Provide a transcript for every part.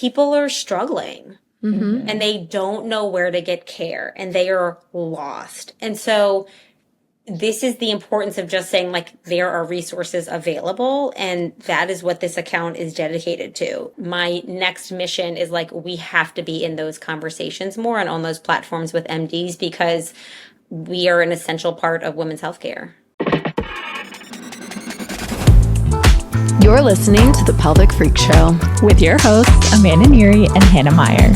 people are struggling and they don't know where to get care and they are lost. And so this is the importance of just saying, like, there are resources available, and that is what this account is dedicated to. My next mission is, like, we have to be in those conversations more and on those platforms with MDs because we are an essential part of women's healthcare. You're listening to The Pelvic Freak Show with your hosts, Amanda Neary and Hannah Meyer.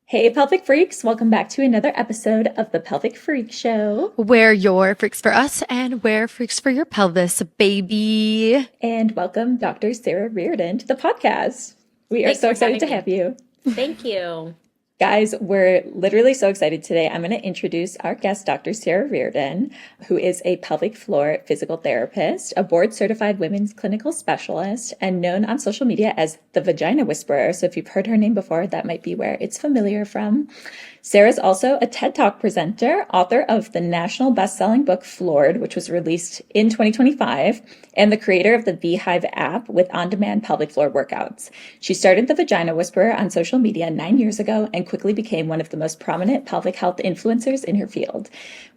Hey, Pelvic Freaks. Welcome back to another episode of The Pelvic Freak Show. where you're freaks for us and we're freaks for your pelvis, baby. And welcome Dr. Sara Reardon to the podcast. We are so excited to have you. Thank you. Guys, we're literally so excited today. I'm going to introduce our guest, Dr. Sara Reardon, who is a pelvic floor physical therapist, a board-certified women's clinical specialist, and known on social media as the Vagina Whisperer. So if you've heard her name before, that might be where it's familiar from. Sara's also a TED Talk presenter, author of the national best-selling book Floored, which was released in 2025, and the creator of the V-Hive app with on-demand pelvic floor workouts. She started the Vagina Whisperer on social media 9 years ago and quickly became one of the most prominent pelvic health influencers in her field.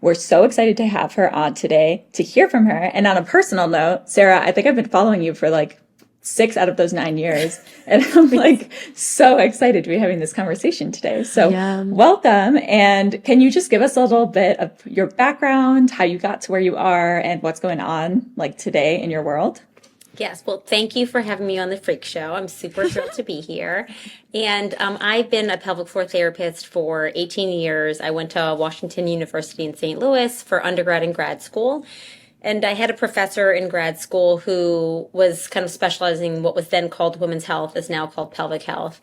We're so excited to have her on today to hear from her. And on a personal note, Sara, I think I've been following you for like 6 out of those 9 years. And I'm like so excited to be having this conversation today. So welcome. And can you just give us a little bit of your background, how you got to where you are and what's going on like today in your world? Yes. Well, thank you for having me on the Freak Show. I'm super thrilled to be here. And I've been a pelvic floor therapist for 18 years. I went to Washington University in St. Louis for undergrad and grad school. And I had a professor in grad school who was kind of specializing in what was then called women's health, is now called pelvic health.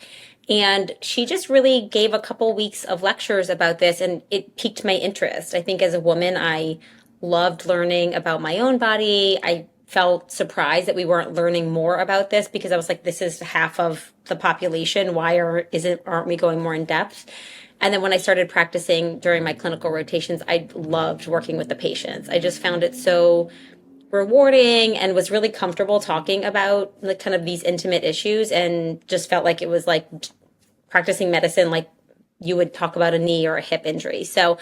And she just really gave a couple weeks of lectures about this, and it piqued my interest. I think as a woman, I loved learning about my own body. I felt surprised that we weren't learning more about this because I was like, this is half of the population. Why aren't we going more in depth? And then when I started practicing during my clinical rotations, I loved working with the patients. I just found it so rewarding and was really comfortable talking about like kind of these intimate issues and just felt like it was like practicing medicine like you would talk about a knee or a hip injury. So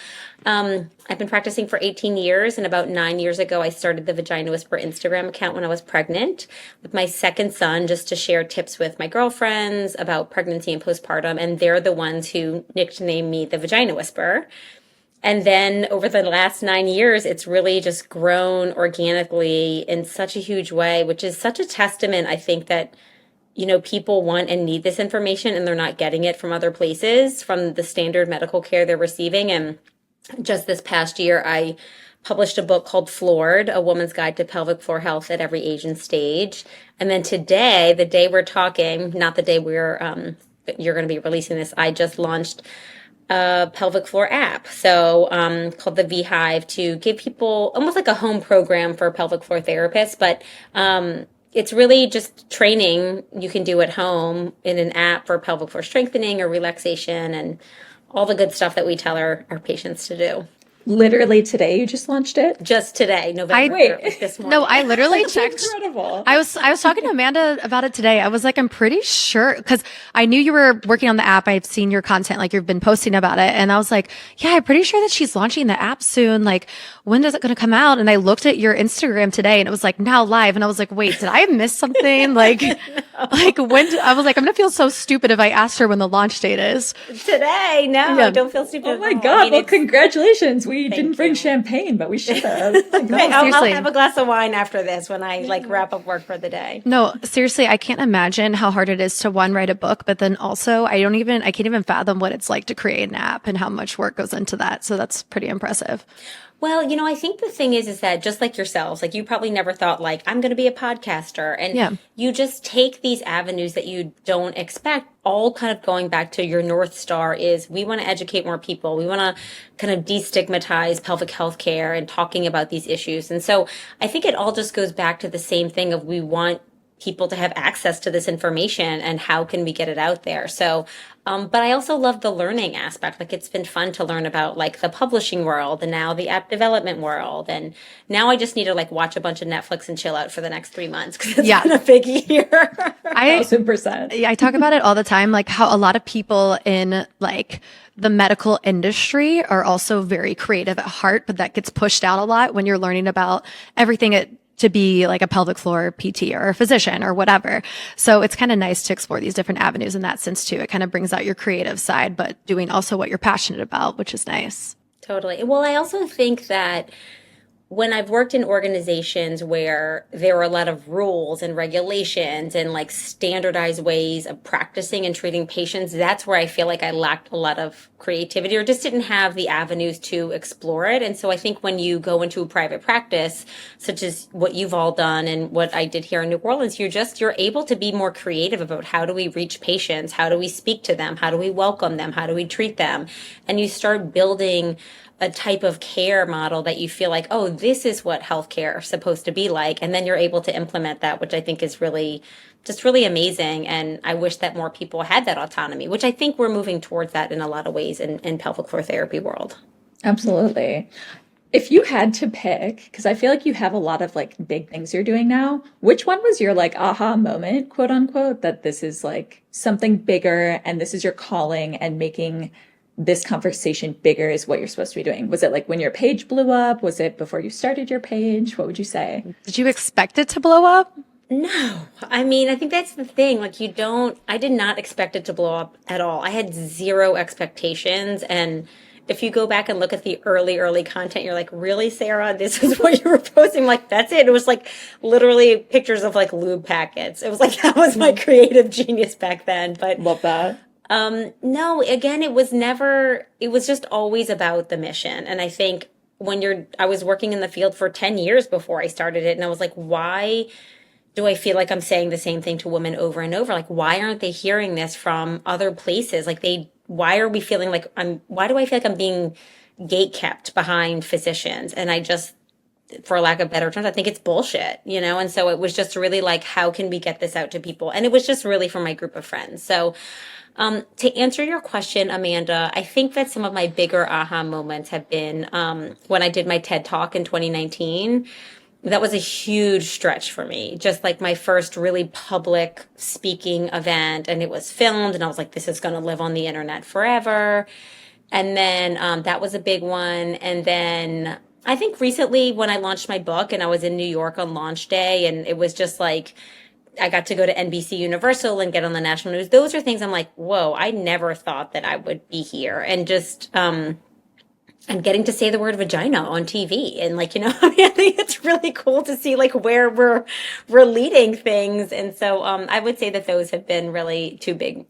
I've been practicing for 18 years, and about 9 years ago, I started the Vagina Whisperer Instagram account when I was pregnant with my second son, just to share tips with my girlfriends about pregnancy and postpartum, and they're the ones who nicknamed me the Vagina Whisperer. And then over the last 9 years, it's really just grown organically in such a huge way, which is such a testament, I think, that you know, people want and need this information and they're not getting it from other places, from the standard medical care they're receiving. And just this past year, I published a book called Floored, A Woman's Guide to Pelvic Floor Health at Every Age and Stage. And then today, the day we're talking, not the day you're going to be releasing this, I just launched a pelvic floor app, so called the V-Hive, to give people almost like a home program for pelvic floor therapists, but it's really just training you can do at home in an app for pelvic floor strengthening or relaxation and all the good stuff that we tell our patients to do. Literally today, you just launched it? Just today, November. This morning. No, I literally checked. Incredible. I was talking to Amanda about it today. I was like, I'm pretty sure, because I knew you were working on the app. I've seen your content, like you've been posting about it. And I was like, yeah, I'm pretty sure that she's launching the app soon. Like, when is it going to come out? And I looked at your Instagram today and it was like now live. And I was like, wait, did I miss something? Like, like when I was like, I'm going to feel so stupid if I asked her when the launch date is. Today. No, Yeah. Don't feel stupid. Oh my God. Well, congratulations. We didn't bring champagne, but we should have. I'll have a glass of wine after this when I like wrap up work for the day. No, seriously, I can't imagine how hard it is to write a book, but then also I can't even fathom what it's like to create an app and how much work goes into that. So that's pretty impressive. Well, you know, I think the thing is that just like yourselves, like you probably never thought like, I'm going to be a podcaster, and you just take these avenues that you don't expect, all kind of going back to your North Star is we want to educate more people. We want to kind of destigmatize pelvic health care and talking about these issues. And so I think it all just goes back to the same thing of we want people to have access to this information and how can we get it out there. So, but I also love the learning aspect. Like it's been fun to learn about like the publishing world and now the app development world. And now I just need to like watch a bunch of Netflix and chill out for the next 3 months because it's been a big year. 1,000%. I talk about it all the time, like how a lot of people in like the medical industry are also very creative at heart, but that gets pushed out a lot when you're learning about everything to be like a pelvic floor PT or a physician or whatever. So it's kind of nice to explore these different avenues in that sense too. It kind of brings out your creative side, but doing also what you're passionate about, which is nice. Totally. Well, I also think that when I've worked in organizations where there are a lot of rules and regulations and like standardized ways of practicing and treating patients, that's where I feel like I lacked a lot of creativity or just didn't have the avenues to explore it. And so I think when you go into a private practice, such as what you've all done and what I did here in New Orleans, you're able to be more creative about how do we reach patients? How do we speak to them? How do we welcome them? How do we treat them? And you start building a type of care model that you feel like, oh, this is what healthcare is supposed to be like. And then you're able to implement that, which I think is really amazing. And I wish that more people had that autonomy, which I think we're moving towards that in a lot of ways in pelvic floor therapy world. Absolutely. If you had to pick, because I feel like you have a lot of like big things you're doing now, which one was your like aha moment, quote unquote, that this is like something bigger and this is your calling and making this conversation bigger is what you're supposed to be doing? Was it like when your page blew up? Was it before you started your page? What would you say? Did you expect it to blow up? No. I mean, I think that's the thing. Like I did not expect it to blow up at all. I had zero expectations. And if you go back and look at the early content, you're like, really, Sarah, this is what you were posting? Like, that's it. It was like literally pictures of like lube packets. It was like, that was my creative genius back then. But love that. No, again, it was just always about the mission. And I think I was working in the field for 10 years before I started it. And I was like, why do I feel like I'm saying the same thing to women over and over? Like, why aren't they hearing this from other places? Like why do I feel like I'm being gatekept behind physicians? And I just, for lack of better terms, I think it's bullshit, And so it was just really like, how can we get this out to people? And it was just really for my group of friends. So, to answer your question, Amanda, I think that some of my bigger aha moments have been when I did my TED Talk in 2019. That was a huge stretch for me, just like my first really public speaking event. And it was filmed and I was like, this is going to live on the internet forever. And then that was a big one. And then I think recently when I launched my book and I was in New York on launch day and it was just like, I got to go to NBC Universal and get on the national news. Those are things I'm like, whoa, I never thought that I would be here. And just, and getting to say the word vagina on TV. And like, I think it's really cool to see like where we're leading things. And so, I would say that those have been really two big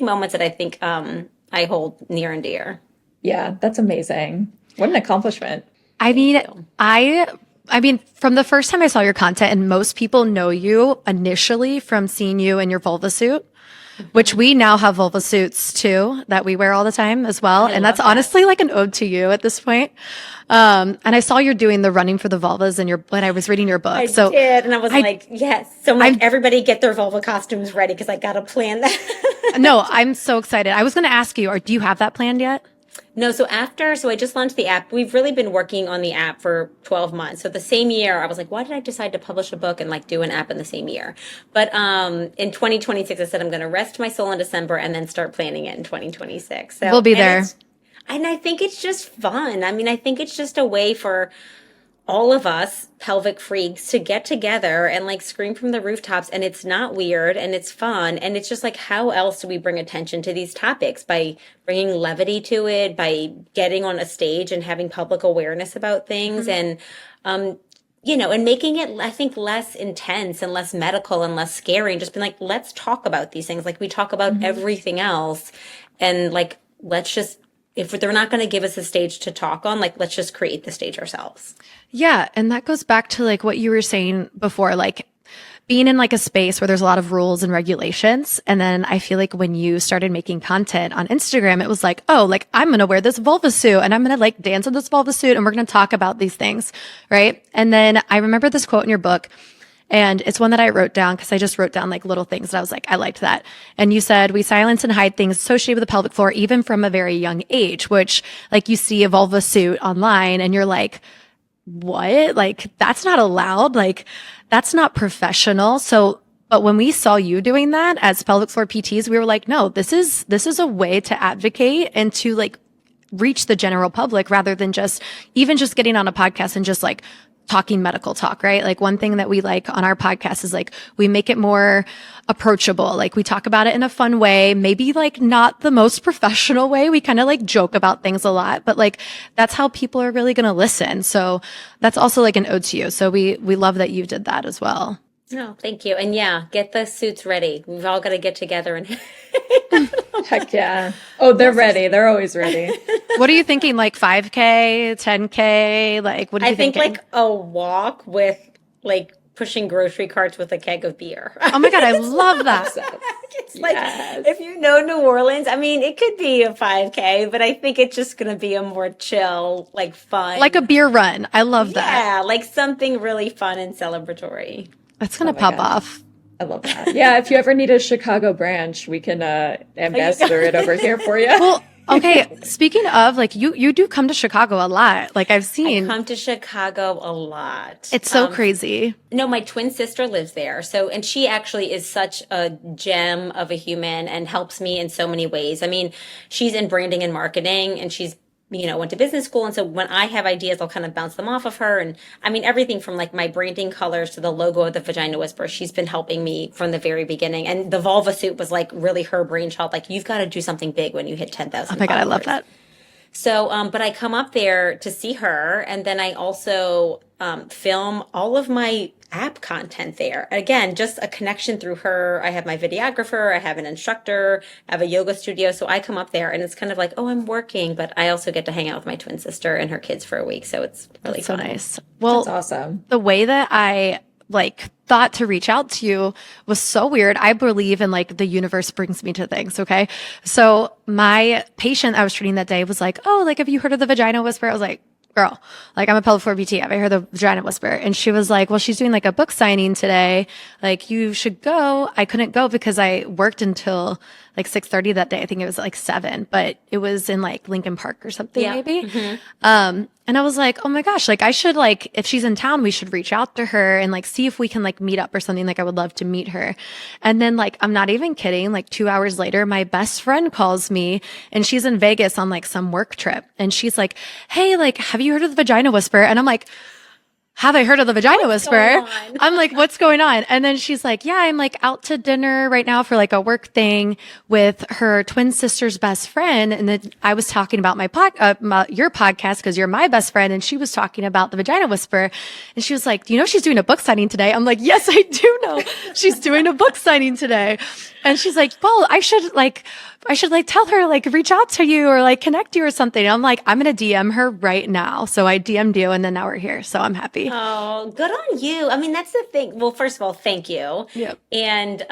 moments that I think, I hold near and dear. Yeah, that's amazing. What an accomplishment. I mean, from the first time I saw your content, and most people know you initially from seeing you in your vulva suit, which we now have vulva suits too that we wear all the time as well. And that's honestly like an ode to you at this point. And I saw you're doing the running for the vulvas when I was reading your book. I did. And I was like, yes. So everybody get their vulva costumes ready because I got to plan that. No, I'm so excited. I was going to ask you, do you have that planned yet? No, so I just launched the app. We've really been working on the app for 12 months. So the same year, I was like, why did I decide to publish a book and like do an app in the same year? But in 2026, I said I'm going to rest my soul in December and then start planning it in 2026. So we'll be there. And I think it's just fun. I mean, I think it's just a way for all of us pelvic freaks to get together and like scream from the rooftops, and it's not weird and it's fun. And it's just like, how else do we bring attention to these topics? By bringing levity to it, by getting on a stage and having public awareness about things. And, and making it, I think, less intense and less medical and less scary, and just being like, let's talk about these things. Like we talk about everything else, and like, let's just, if they're not going to give us a stage to talk on, like, let's just create the stage ourselves. Yeah. And that goes back to like what you were saying before, like being in like a space where there's a lot of rules and regulations. And then I feel like when you started making content on Instagram, it was like, oh, like I'm going to wear this vulva suit and I'm going to like dance in this vulva suit and we're going to talk about these things. Right. And then I remember this quote in your book. And it's one that I wrote down because I just wrote down like little things. And I was like, I liked that. And you said, we silence and hide things associated with the pelvic floor, even from a very young age, which like you see a vulva suit online and you're like, what? Like, that's not allowed. Like, that's not professional. So, but when we saw you doing that as pelvic floor PTs, we were like, no, this is a way to advocate and to like reach the general public rather than just getting on a podcast and just like talking medical talk, right? Like one thing that we like on our podcast is like we make it more approachable. Like we talk about it in a fun way, maybe like not the most professional way. We kind of like joke about things a lot, but like that's how people are really going to listen. So that's also like an ode to you. So we love that you did that as well. Oh, thank you. And yeah, get the suits ready. We've all got to get together and Heck yeah. Oh, they're ready. They're always ready. What are you thinking? Like 5K, 10K? Like, what are you thinking? I think like a walk with like pushing grocery carts with a keg of beer. Oh my God, I love that. It's like, if you know New Orleans, I mean, it could be a 5K, but I think it's just going to be a more chill, like fun. Like a beer run. I love that. Yeah, like something really fun and celebratory. That's going to pop off. I love that. Yeah, if you ever need a Chicago branch, we can ambassador it over here for you. Well, okay, speaking of, like, you do come to Chicago a lot. Like, I've seen. I come to Chicago a lot. It's so crazy. No, my twin sister lives there. So, and she actually is such a gem of a human and helps me in so many ways. I mean, she's in branding and marketing and she's went to business school. And so when I have ideas, I'll kind of bounce them off of her. And I mean, everything from like my branding colors to the logo of the Vagina Whisperer, she's been helping me from the very beginning. And the vulva suit was like really her brainchild. Like, you've got to do something big when you hit 10,000. Oh my God, I love that. So, but I come up there to see her. And then I also film all of my app content there. Again, just a connection through her. I have my videographer, I have an instructor, I have a yoga studio. So I come up there and it's kind of like, oh, I'm working, but I also get to hang out with my twin sister and her kids for a week. So it's really so fun. Nice. Well, that's awesome. The way that I like thought to reach out to you was so weird. I believe in like the universe brings me to things. Okay. So my patient I was treating that day was like, oh, like, have you heard of the Vagina Whisperer? I was like, girl, like, I'm a pelvic floor PT. Have I heard the Vagina Whisperer? And she was like, well, she's doing like a book signing today. Like, you should go. I couldn't go because I worked until like 6:30 that day. I think it was like 7, but it was in like Lincoln Park or something, maybe. Mm-hmm. And I was like, oh my gosh, like, I should like, if she's in town, we should reach out to her and like see if we can like meet up or something. Like, I would love to meet her. And then like, I'm not even kidding. Like 2 hours later, my best friend calls me and she's in Vegas on like some work trip. And she's like, hey, like, have you heard of the Vagina Whisperer? And I'm like, have I heard of the Vagina Whisperer? I'm like, what's going on? And then she's like, yeah, I'm like out to dinner right now for like a work thing with her twin sister's best friend. And then I was talking about your podcast because you're my best friend. And she was talking about the Vagina Whisperer. And she was like, do you know she's doing a book signing today? I'm like, yes, I do know she's doing a book signing today. And she's like, well, I should tell her, like, reach out to you or like connect you or something. And I'm like, I'm going to DM her right now. So I DM'd you and then now we're here. So I'm happy. Oh, good on you. I mean, that's the thing. Well, first of all, thank you. Yep. And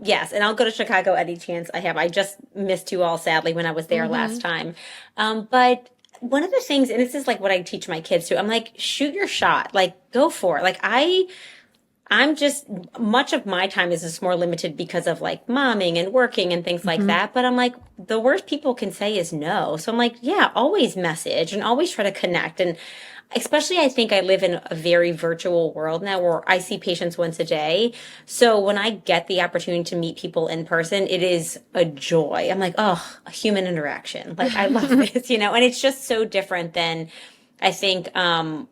yes, and I'll go to Chicago any chance I have. I just missed you all, sadly, when I was there last time. But one of the things, and this is like what I teach my kids too, I'm like, shoot your shot. Like, go for it. Like, I'm just, much of my time is just more limited because of like momming and working and things like that. But I'm like, the worst people can say is no. So I'm like, yeah, always message and always try to connect. And especially, I think I live in a very virtual world now where I see patients once a day. So when I get the opportunity to meet people in person, it is a joy. I'm like, oh, a human interaction. Like, I love this, and it's just so different than, I think, I'm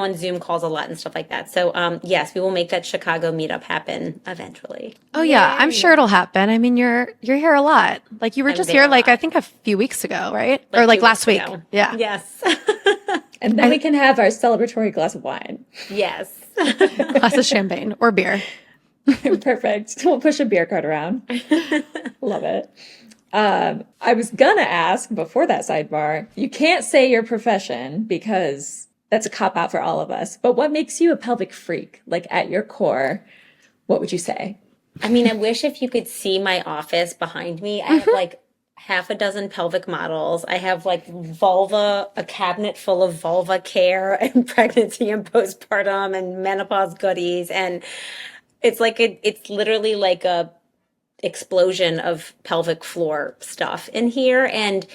on Zoom calls a lot and stuff like that. So, yes, we will make that Chicago meetup happen eventually. Oh yeah, I'm sure it'll happen. I mean, you're here a lot. Like, you were just here, like, I think a few weeks ago, right? Or like last week. Ago. Yeah. Yes. And then we can have our celebratory glass of wine. Yes. Glass of champagne or beer. Perfect. We'll push a beer cart around. Love it. I was gonna ask before that sidebar, you can't say your profession because that's a cop out for all of us, but what makes you a pelvic freak? Like, at your core, what would you say? I mean, I wish if you could see my office behind me. I have like half a dozen pelvic models. I have like a cabinet full of vulva care and pregnancy and postpartum and menopause goodies. And it's literally like a explosion of pelvic floor stuff in here. And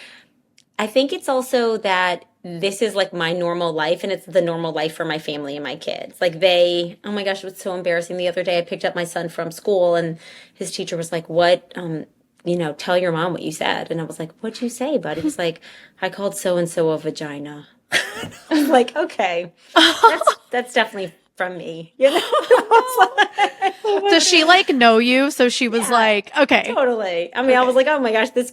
I think it's also that this is like my normal life and it's the normal life for my family and my kids. Oh my gosh, it was so embarrassing. The other day I picked up my son from school and his teacher was like, tell your mom what you said. And I was like, what'd you say, bud? He was like, I called so-and-so a vagina. I'm like, okay, that's definitely from me, you know? Does she like know you? So she was like, okay. Totally. I mean, I was like, oh my gosh, this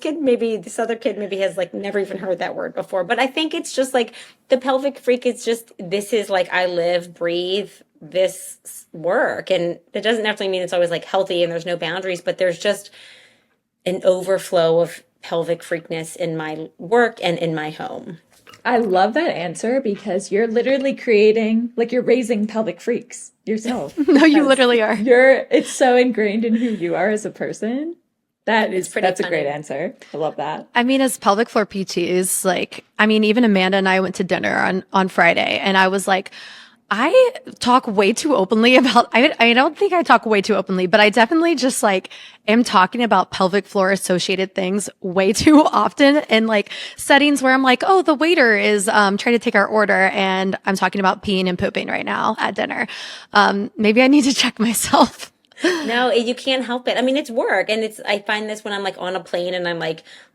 other kid maybe has like never even heard that word before. But I think it's just like the pelvic freak is just, this is like, I live, breathe this work. And it doesn't necessarily mean it's always like healthy and there's no boundaries, but there's just an overflow of pelvic freakness in my work and in my home. I love that answer because you're literally creating, like you're raising pelvic freaks yourself. No, you literally are. It's so ingrained in who you are as a person. That's funny. A great answer. I love that. I mean, as pelvic floor PTs, even Amanda and I went to dinner on Friday and I was like, I talk way too openly about, I don't think I talk way too openly, but I definitely just am talking about pelvic floor associated things way too often in settings where I'm like, oh, the waiter is, trying to take our order and I'm talking about peeing and pooping right now at dinner. Maybe I need to check myself. No, you can't help it. I mean, it's work. And I find this when I'm on a plane and I'm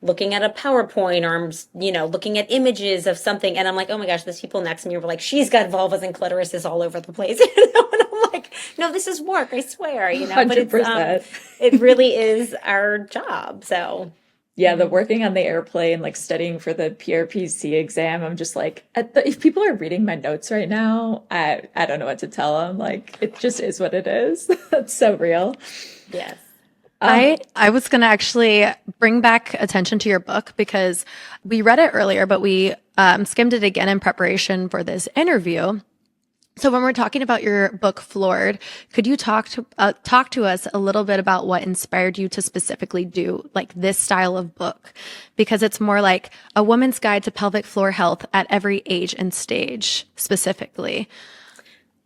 looking at a PowerPoint or I'm, looking at images of something. And I'm like, oh my gosh, there's people next to me who are like, she's got vulvas and clitorises all over the place. And I'm like, no, this is work. I swear, but 100%. It really is our job. So. Yeah, the working on the airplane, studying for the PRPC exam, I'm just if people are reading my notes right now, I don't know what to tell them. It just is what it is. That's so real. Yes. I was going to actually bring back attention to your book because we read it earlier, but we skimmed it again in preparation for this interview. So when we're talking about your book, Floored, could you talk to us a little bit about what inspired you to specifically do this style of book? Because it's more like a woman's guide to pelvic floor health at every age and stage specifically.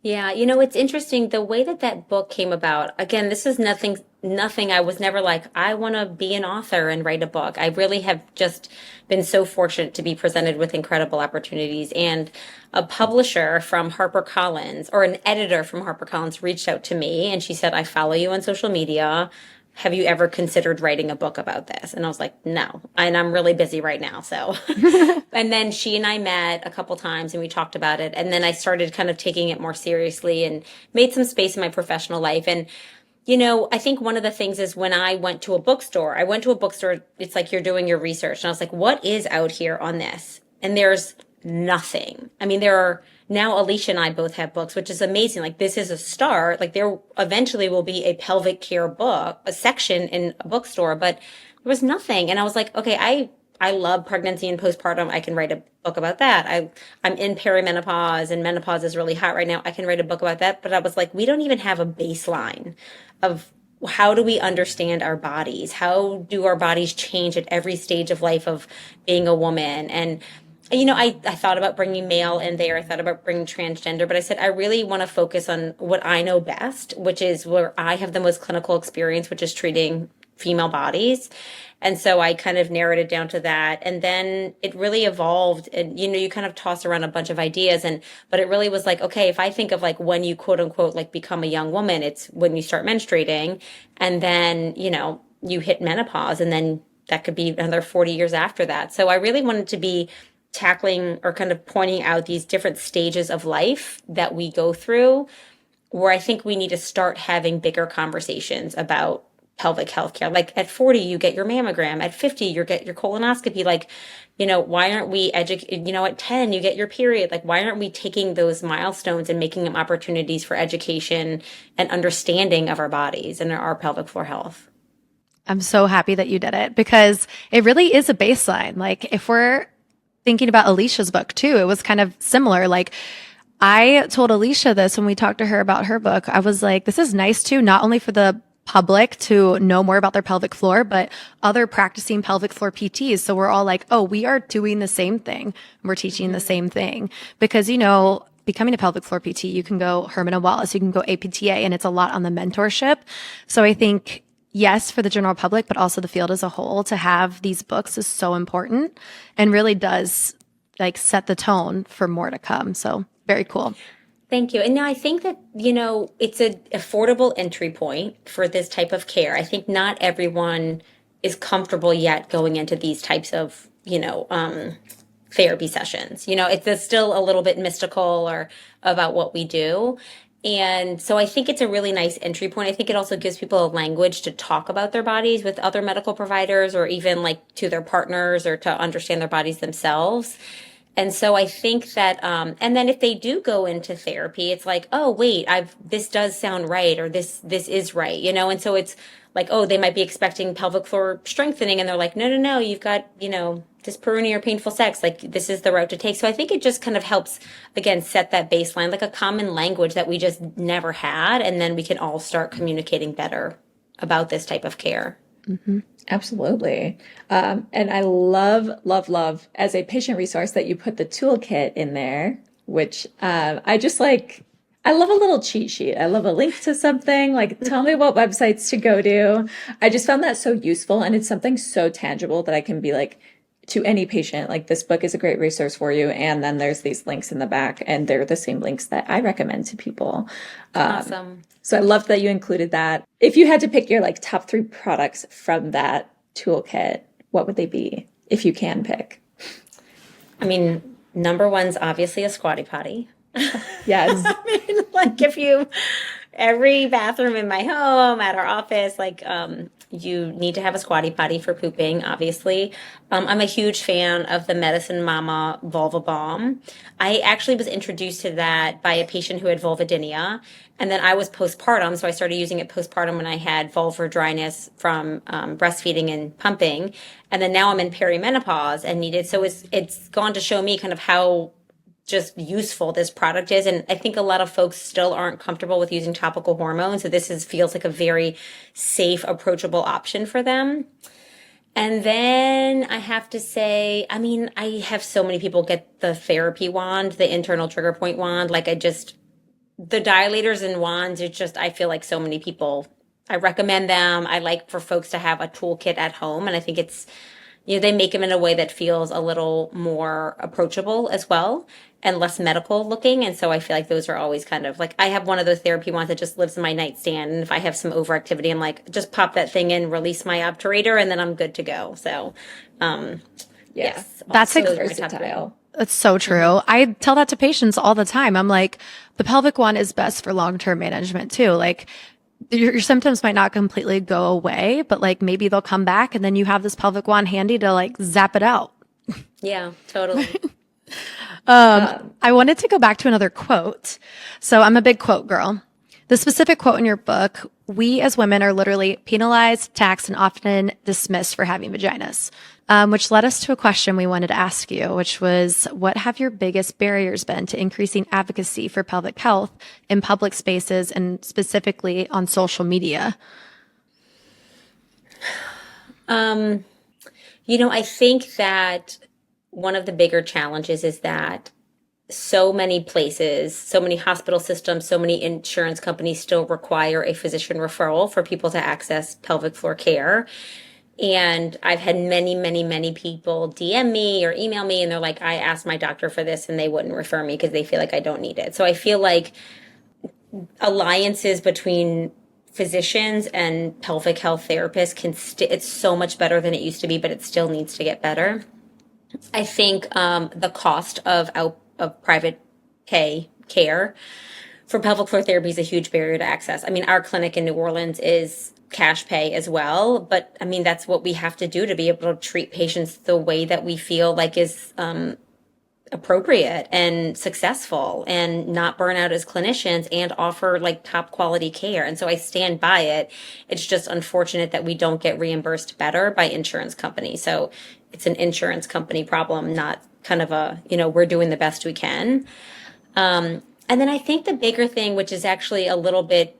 Yeah, it's interesting the way that book came about. Again, this is nothing. I was never I want to be an author and write a book. I really have just been so fortunate to be presented with incredible opportunities. And a publisher from HarperCollins or an editor from HarperCollins reached out to me and she said, I follow you on social media. Have you ever considered writing a book about this? And I was like, no, and I'm really busy right now. So, and then she and I met a couple times and we talked about it. And then I started kind of taking it more seriously and made some space in my professional life. And, I think one of the things is when I went to a bookstore, it's like you're doing your research. And I was like, what is out here on this? And there's nothing. I mean, now Alicia and I both have books, which is amazing. This is a start. There eventually will be a pelvic care book, a section in a bookstore, but there was nothing. And I was like, okay, I love pregnancy and postpartum. I can write a book about that. I'm in perimenopause and menopause is really hot right now. I can write a book about that. But I was like, we don't even have a baseline of how do we understand our bodies? How do our bodies change at every stage of life of being a woman? And I thought about bringing male in there. I thought about bringing transgender, but I said, I really want to focus on what I know best, which is where I have the most clinical experience, which is treating female bodies. And so I kind of narrowed it down to that. And then it really evolved and, you kind of toss around a bunch of ideas but it really was okay, if I think of when you quote unquote, become a young woman, it's when you start menstruating and then, you hit menopause and then that could be another 40 years after that. So I really wanted to be tackling or kind of pointing out these different stages of life that we go through where I think we need to start having bigger conversations about pelvic health care. At 40, you get your mammogram. At 50, you get your colonoscopy. Why aren't we at 10, you get your period. Why aren't we taking those milestones and making them opportunities for education and understanding of our bodies and our pelvic floor health? I'm so happy that you did it because it really is a baseline. If we're thinking about Alicia's book too, it was kind of similar. I told Alicia this when we talked to her about her book. I was like, this is nice too, not only for the public to know more about their pelvic floor, but other practicing pelvic floor PTs. So we're all like, oh, we are doing the same thing. We're teaching the same thing because, becoming a pelvic floor PT, you can go Herman and Wallace, you can go APTA, and it's a lot on the mentorship. So I think, yes, for the general public, but also the field as a whole, to have these books is so important and really does like set the tone for more to come. So very cool. Thank you. And now I think that, it's an affordable entry point for this type of care. I think not everyone is comfortable yet going into these types of, therapy sessions. It's still a little bit mystical or about what we do. And so I think it's a really nice entry point. I think it also gives people a language to talk about their bodies with other medical providers or even like to their partners or to understand their bodies themselves. And so I think that, and then if they do go into therapy, it's like, oh, wait, this does sound right, or this is right, and so it's like, oh, they might be expecting pelvic floor strengthening and they're like, no, you've got, dyspareunia or painful sex, like this is the route to take. So I think it just kind of helps, again, set that baseline, like a common language that we just never had. And then we can all start communicating better about this type of care. Mm-hmm. Absolutely. And I love, love, love as a patient resource that you put the toolkit in there, which I just like. I love a little cheat sheet. I love a link to something, like tell me what websites to go to. I just found that so useful, and it's something so tangible that I can be like to any patient, like this book is a great resource for you. And then there's these links in the back, and they're the same links that I recommend to people. Awesome. So I love that you included that. If you had to pick your like top 3 products from that toolkit, what would they be if you can pick? I mean, number one's obviously a squatty potty. Yes. I mean, like every bathroom in my home, at our office, like you need to have a squatty potty for pooping, obviously. I'm a huge fan of the Medicine Mama Vulva Balm. I actually was introduced to that by a patient who had vulvodynia. And then I was postpartum, so I started using it postpartum when I had vulvar dryness from breastfeeding and pumping. And then now I'm in perimenopause and needed, so it's gone to show me kind of how just useful this product is. And I think a lot of folks still aren't comfortable with using topical hormones. So this feels like a very safe, approachable option for them. And then I have to say, I mean, I have so many people get the therapy wand, the internal trigger point wand. Like the dilators and wands, I feel like so many people, I recommend them. I like for folks to have a toolkit at home. And I think it's, they make them in a way that feels a little more approachable as well and less medical looking. And so I feel like those are always kind of like, I have one of those therapy wands that just lives in my nightstand. And if I have some overactivity, I'm like, just pop that thing in, release my obturator, and then I'm good to go. So, yes. That's versatile. That's so true. Mm-hmm. I tell that to patients all the time. I'm like, the pelvic one is best for long-term management too. Like, your symptoms might not completely go away, but like maybe they'll come back, and then you have this pelvic wand handy to like zap it out. Yeah, totally. I wanted to go back to another quote. So I'm a big quote girl. The specific quote in your book, we as women are literally penalized, taxed, and often dismissed for having vaginas, which led us to a question we wanted to ask you, which was, what have your biggest barriers been to increasing advocacy for pelvic health in public spaces and specifically on social media? I think that one of the bigger challenges is that so many places, so many hospital systems, so many insurance companies still require a physician referral for people to access pelvic floor care. And I've had many, many, many people DM me or email me, and they're like, I asked my doctor for this and they wouldn't refer me because they feel like I don't need it. So I feel like alliances between physicians and pelvic health therapists it's so much better than it used to be, but it still needs to get better. I think the cost of private pay care for pelvic floor therapy is a huge barrier to access. I mean, our clinic in New Orleans is cash pay as well, but I mean, that's what we have to do to be able to treat patients the way that we feel like is appropriate and successful and not burn out as clinicians and offer like top quality care. And so I stand by it. It's just unfortunate that we don't get reimbursed better by insurance companies. So it's an insurance company problem, not kind of we're doing the best we can. And then I think the bigger thing, which is actually a little bit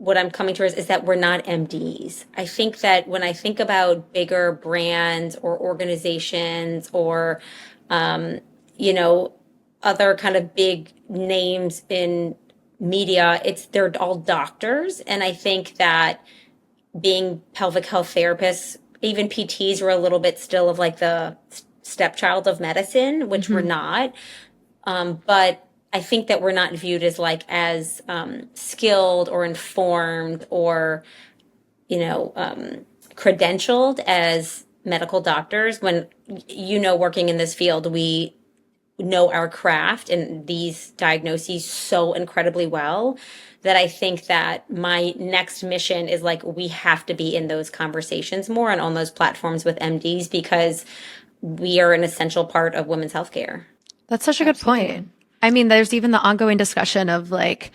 what I'm coming towards is that we're not MDs. I think that when I think about bigger brands or organizations or, you know, other kind of big names in media, they're all doctors. And I think that being pelvic health therapists, even PTs were a little bit still of like the stepchild of medicine, which we're not. But I think that we're not viewed as like as skilled or informed or, you know, credentialed as medical doctors. When, you know, working in this field, we know our craft and these diagnoses so incredibly well that I think that my next mission is like we have to be in those conversations more and on those platforms with MDs because we are an essential part of women's healthcare. That's such a good point. I mean, there's even the ongoing discussion of like,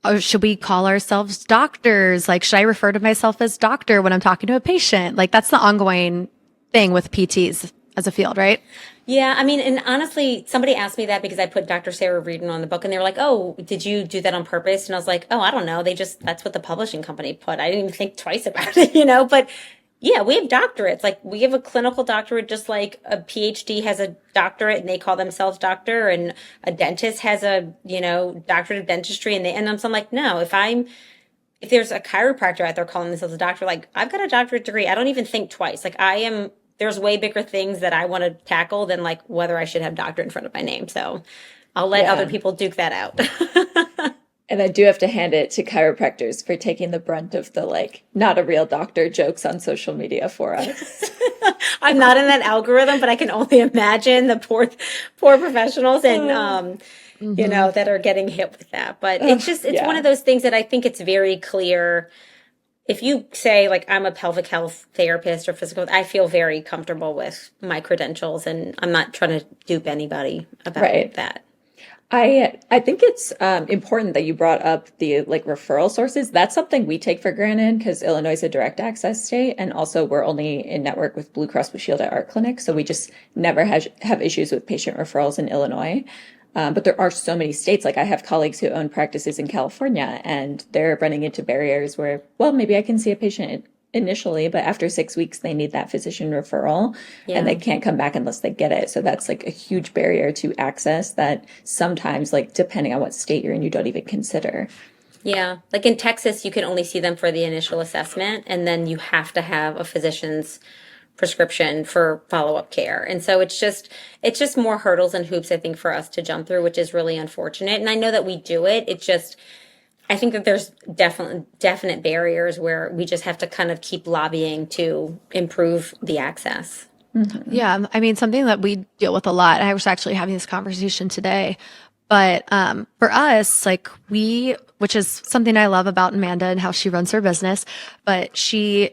oh, should we call ourselves doctors? Like, should I refer to myself as doctor when I'm talking to a patient? Like, that's the ongoing thing with PTs as a field, right? Yeah, I mean, and honestly, somebody asked me that because I put Dr. Sara Reardon on the book and they were like, oh, did you do that on purpose? And I was like, oh, I don't know. That's what the publishing company put. I didn't even think twice about it, you know, but yeah, we have doctorates. Like we have a clinical doctorate, just like a PhD has a doctorate and they call themselves doctor, and a dentist has a, you know, doctorate of dentistry. And so I'm like, no, if there's a chiropractor out there calling themselves a doctor, like I've got a doctorate degree. I don't even think twice. Like there's way bigger things that I want to tackle than like whether I should have doctor in front of my name. So I'll let other people duke that out. And I do have to hand it to chiropractors for taking the brunt of the like not a real doctor jokes on social media for us. I'm not in that algorithm, but I can only imagine the poor professionals and you know, that are getting hit with that. But it's one of those things that I think it's very clear. If you say like I'm a pelvic health therapist or physical, I feel very comfortable with my credentials and I'm not trying to dupe anybody about that. I think it's important that you brought up the like referral sources. That's something we take for granted because Illinois is a direct access state, and also we're only in network with Blue Cross Blue Shield at our clinic, so we just never have issues with patient referrals in Illinois. But there are so many states. Like I have colleagues who own practices in California, and they're running into barriers where, well, maybe I can see a patient initially, but after 6 weeks, they need that physician referral and they can't come back unless they get it. So that's like a huge barrier to access that sometimes, like, depending on what state you're in, you don't even consider. Yeah. Like in Texas, you can only see them for the initial assessment, and then you have to have a physician's prescription for follow-up care. And so it's just more hurdles and hoops, I think, for us to jump through, which is really unfortunate. And I know that we do it. It's just, I think that there's definite barriers where we just have to kind of keep lobbying to improve the access. Mm-hmm. Yeah. I mean, something that we deal with a lot. I was actually having this conversation today, but for us, like which is something I love about Amanda and how she runs her business, but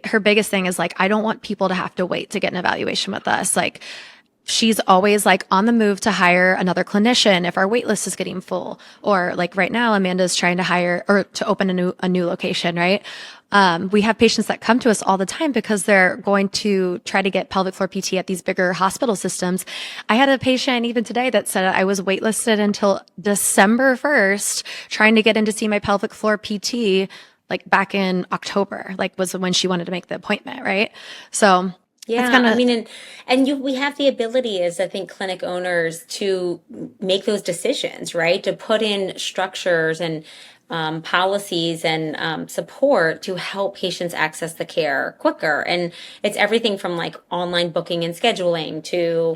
her biggest thing is like, I don't want people to have to wait to get an evaluation with us. Like, she's always like on the move to hire another clinician if our wait list is getting full, or like right now, Amanda's trying to hire or to open a new location, right? We have patients that come to us all the time because they're going to try to get pelvic floor PT at these bigger hospital systems. I had a patient even today that said I was waitlisted until December 1st trying to get in to see my pelvic floor PT, like back in October, like was when she wanted to make the appointment, right? So yeah, I mean, we have the ability as, I think, clinic owners to make those decisions, right? To put in structures and policies and support to help patients access the care quicker. And it's everything from like online booking and scheduling to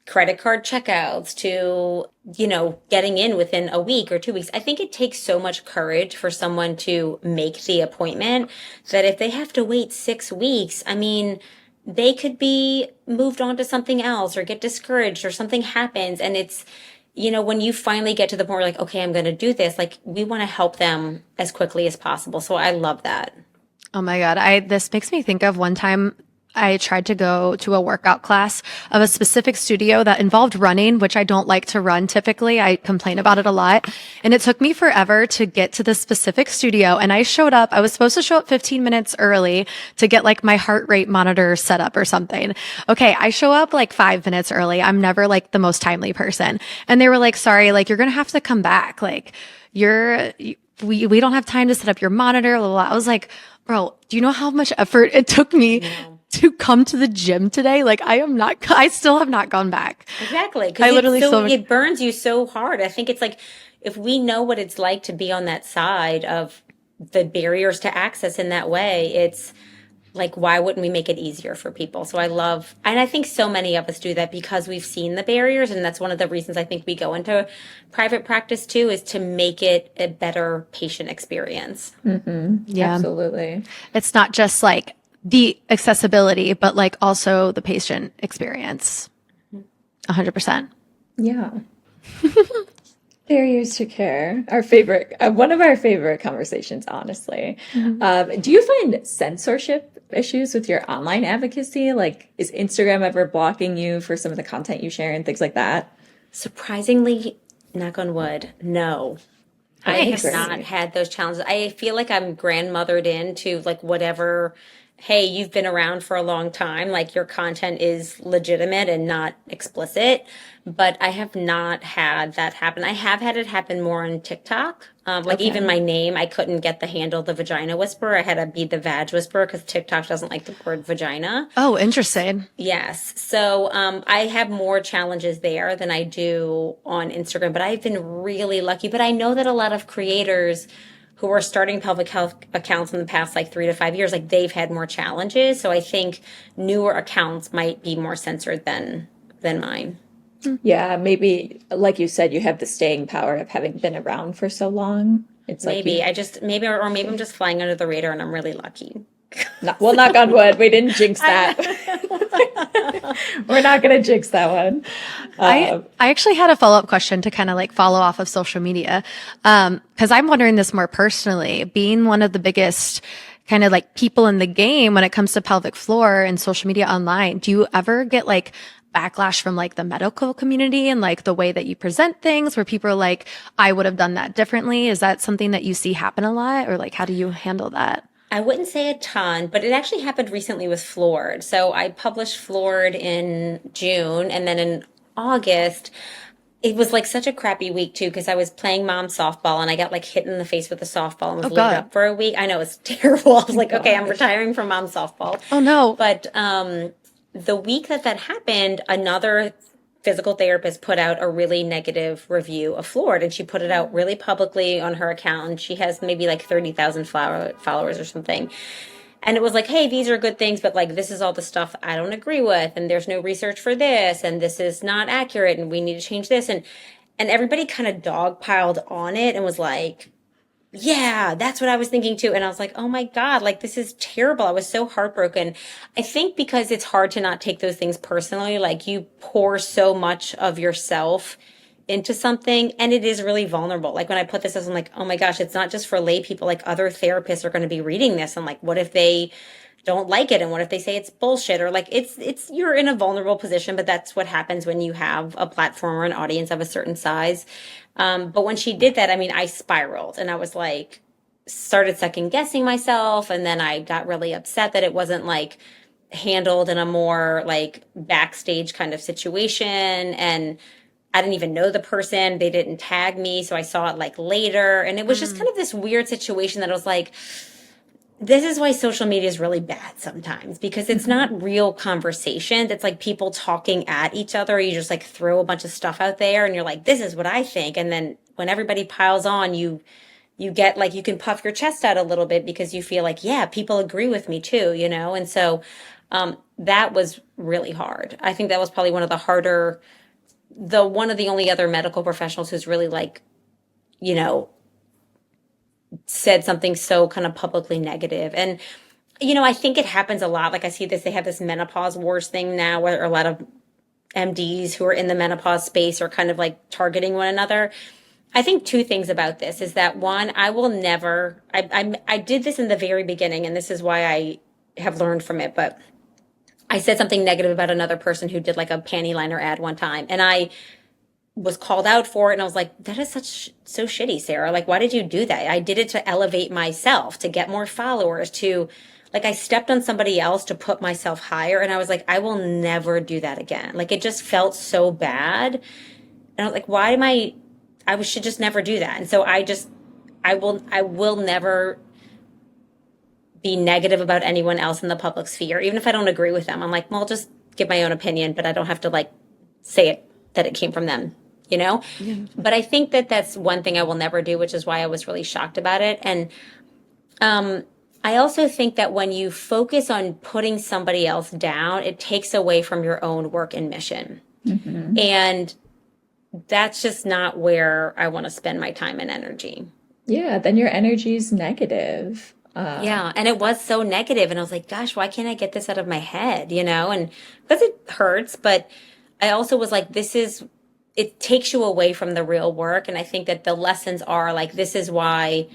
credit card checkouts to, you know, getting in within a week or 2 weeks. I think it takes so much courage for someone to make the appointment that if they have to wait 6 weeks, I mean, they could be moved on to something else or get discouraged or something happens. And it's, you know, when you finally get to the point where like, okay, I'm going to do this, like we want to help them as quickly as possible. So I love that. Oh my God. This makes me think of one time I tried to go to a workout class of a specific studio that involved running, which I don't like to run typically. I complain about it a lot. And it took me forever to get to this specific studio. And I was supposed to show up 15 minutes early to get like my heart rate monitor set up or something. Okay. I show up like 5 minutes early. I'm never like the most timely person. And they were like, sorry, like you're going to have to come back. Like we don't have time to set up your monitor, blah, blah, blah. I was like, bro, do you know how much effort it took me to come to the gym today? Like, I still have not gone back. Exactly. I Because literally still, it burns you so hard. I think it's like, if we know what it's like to be on that side of the barriers to access in that way, it's like, why wouldn't we make it easier for people? So and I think so many of us do that because we've seen the barriers. And that's one of the reasons I think we go into private practice too, is to make it a better patient experience. yeah, Absolutely. it's not just like the accessibility, but like also the patient experience. 100%. Yeah. Barriers to care. Our favorite, one of our favorite conversations, honestly. Do you find censorship issues with your online advocacy? Like, is Instagram ever blocking you for some of the content you share and things like that? Surprisingly, knock on wood, no. I have Nice. not had those challenges. I feel like I'm grandmothered into like whatever, hey, you've been around for a long time, like your content is legitimate and not explicit. But I have not had that happen. I have had it happen more on TikTok. Like even my name, I couldn't get the handle, the Vagina Whisperer. I had to be the Vag Whisperer because TikTok doesn't like the word vagina. Oh, interesting. Yes. So I have more challenges there than I do on Instagram, but I've been really lucky. But I know that a lot of creators who are starting pelvic health accounts in the past like 3 to 5 years, like they've had more challenges. So I think newer accounts might be more censored than mine. Yeah, maybe, like you said, you have the staying power of having been around for so long. It's like Maybe maybe I'm just flying under the radar and I'm really lucky. well, knock on wood, we didn't jinx that. We're not going to jinx that one. I actually had a follow-up question to kind of like follow off of social media. Cause I'm wondering this more personally, being one of the biggest kind of like people in the game when it comes to pelvic floor and social media online. Do you ever get like backlash from like the medical community and like the way that you present things where people are like, I would have done that differently? Is that something that you see happen a lot, or like, how do you handle that? I wouldn't say a ton, but it actually happened recently with Floored. So I published Floored in June, and then in August, it was like such a crappy week too, because I was playing mom softball and I got like hit in the face with a softball and was laid up for a week. I know, it's terrible. I was like, okay, I'm retiring from mom softball. Oh no. But the week that happened, another physical therapist put out a really negative review of Floored, and she put it out really publicly on her account. And she has maybe like 30,000 followers or something. And it was like, hey, these are good things, but like this is all the stuff I don't agree with, and there's no research for this, and this is not accurate, and we need to change this. And everybody kind of dogpiled on it and was like, yeah, that's what I was thinking too. And I was like, oh my God, like this is terrible. I was so heartbroken. I think because it's hard to not take those things personally, like you pour so much of yourself into something and it is really vulnerable. Like when I put this as, I'm like, oh my gosh, it's not just for lay people, like other therapists are going to be reading this. And like, what if they don't like it? And what if they say it's bullshit? Or like, you're in a vulnerable position, but that's what happens when you have a platform or an audience of a certain size. But when she did that, I mean, I spiraled and I was like, started second guessing myself. And then I got really upset that it wasn't like handled in a more like backstage kind of situation. And I didn't even know the person. They didn't tag me. So I saw it like later. And it was just kind of this weird situation that I was like, this is why social media is really bad sometimes, because it's not real conversations. It's like people talking at each other. You just like throw a bunch of stuff out there and you're like, this is what I think. And then when everybody piles on, you get like, you can puff your chest out a little bit because you feel like, yeah, people agree with me too, you know? And so, that was really hard. I think that was probably one of the only other medical professionals who's really like, you know, said something so kind of publicly negative. And, you know, I think it happens a lot. Like I see this, they have this menopause wars thing now where a lot of MDs who are in the menopause space are kind of like targeting one another. I think two things about this is that one, I will never, I did this in the very beginning, and this is why I have learned from it, but I said something negative about another person who did like a panty liner ad one time, and I was called out for it. And I was like, that is so shitty, Sarah. Like, why did you do that? I did it to elevate myself, to get more followers, to like, I stepped on somebody else to put myself higher. And I was like, I will never do that again. Like, it just felt so bad. And I was like, I should just never do that. And so I I will never be negative about anyone else in the public sphere, even if I don't agree with them. I'm like, well, I'll just give my own opinion, but I don't have to like say it that it came from them, you know? Yeah. But I think that that's one thing I will never do, which is why I was really shocked about it. And I also think that when you focus on putting somebody else down, it takes away from your own work and mission. Mm-hmm. And that's just not where I want to spend my time and energy. Yeah, then your energy is negative. Yeah, and it was so negative, and I was like, gosh, why can't I get this out of my head, you know? And because it hurts, but I also was like, it takes you away from the real work. And I think that the lessons are like, this is why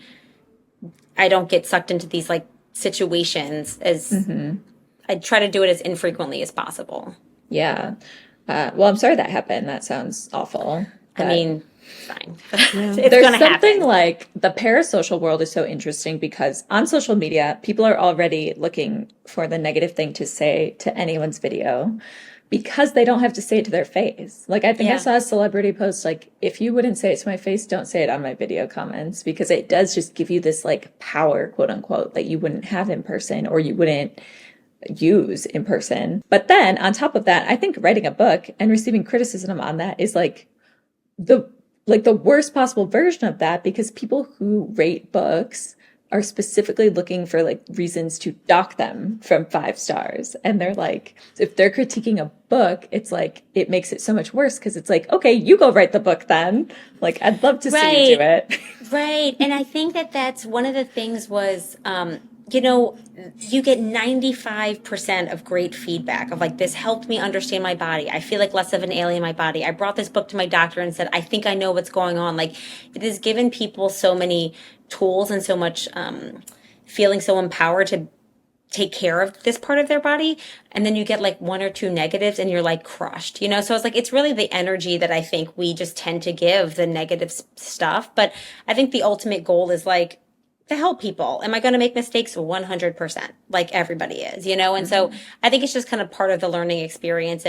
I don't get sucked into these like situations I try to do it as infrequently as possible. Yeah. Well, I'm sorry that happened. That sounds awful. I mean, fine. There's something happen. Like the parasocial world is so interesting because on social media, people are already looking for the negative thing to say to anyone's video because they don't have to say it to their face. Like I think I saw a celebrity post like, if you wouldn't say it to my face, don't say it on my video comments, because it does just give you this like power, quote unquote, that you wouldn't have in person or you wouldn't use in person. But then on top of that, I think writing a book and receiving criticism on that is like the worst possible version of that, because people who rate books are specifically looking for like reasons to dock them from 5 stars. And they're like, if they're critiquing a book, it's like, it makes it so much worse because it's like, okay, you go write the book then. Like, I'd love to see you do it. Right. And I think that that's one of the things was, you know, you get 95% of great feedback of like, this helped me understand my body. I feel like less of an alien in my body. I brought this book to my doctor and said, I think I know what's going on. Like, it has given people so many tools and so much feeling so empowered to take care of this part of their body. And then you get like 1 or 2 negatives and you're like crushed, you know? So it's like, it's really the energy that I think we just tend to give the negative stuff. But I think the ultimate goal is like, to help people. Am I going to make mistakes? 100%, like everybody is, you know? And so I think it's just kind of part of the learning experience.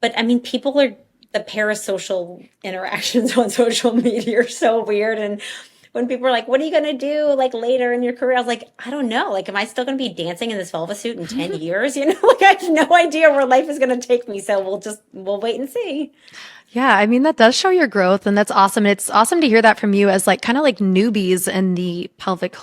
But I mean, the parasocial interactions on social media are so weird. And when people are like, what are you going to do like later in your career? I was like, I don't know. Like, am I still going to be dancing in this vulva suit in 10 years? You know, like I have no idea where life is going to take me. So we'll wait and see. Yeah, I mean, that does show your growth, and that's awesome. And it's awesome to hear that from you as like kind of like newbies in the pelvic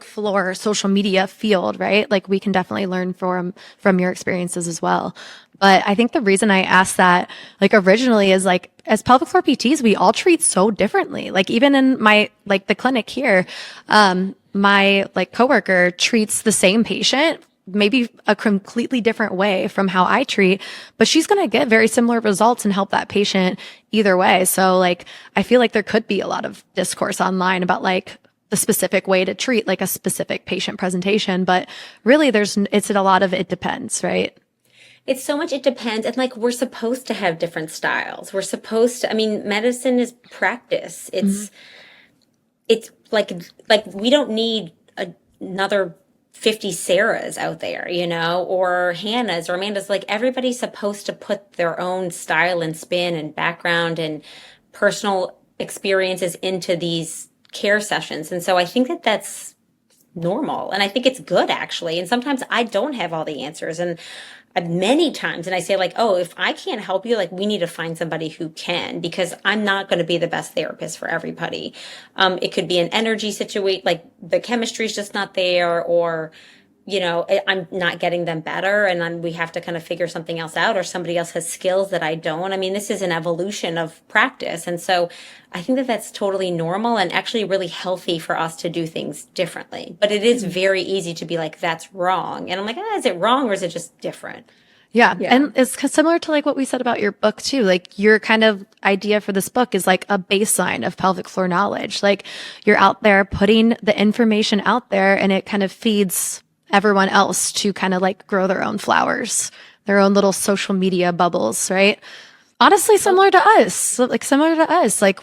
floor social media field, right? Like we can definitely learn from your experiences as well. But I think the reason I asked that like originally is like, as pelvic floor PTs, we all treat so differently. Like even in my, like the clinic here, my like coworker treats the same patient maybe a completely different way from how I treat, but she's going to get very similar results and help that patient either way. So like, I feel like there could be a lot of discourse online about like the specific way to treat like a specific patient presentation, but really it's a lot of, it depends, right? It's so much, it depends. And like, we're supposed to have different styles. We're supposed to, I mean, medicine is practice. It's like we don't need another 50 Sarahs out there, you know, or Hannahs or Amandas. Like everybody's supposed to put their own style and spin and background and personal experiences into these care sessions. And so I think that that's normal. And I think it's good actually. And sometimes I don't have all the answers. And many times, and I say like, oh, if I can't help you, like we need to find somebody who can, because I'm not going to be the best therapist for everybody. It could be an energy situation, like the chemistry's just not there, or, you know, I'm not getting them better and we have to kind of figure something else out, or somebody else has skills that I don't. I mean, this is an evolution of practice. And so I think that that's totally normal and actually really healthy for us to do things differently. But it is very easy to be like, that's wrong. And I'm like, is it wrong or is it just different? Yeah. And it's similar to like what we said about your book too. Like your kind of idea for this book is like a baseline of pelvic floor knowledge. Like you're out there putting the information out there and it kind of feeds everyone else to kind of like grow their own flowers, their own little social media bubbles, right? Honestly, similar to us, like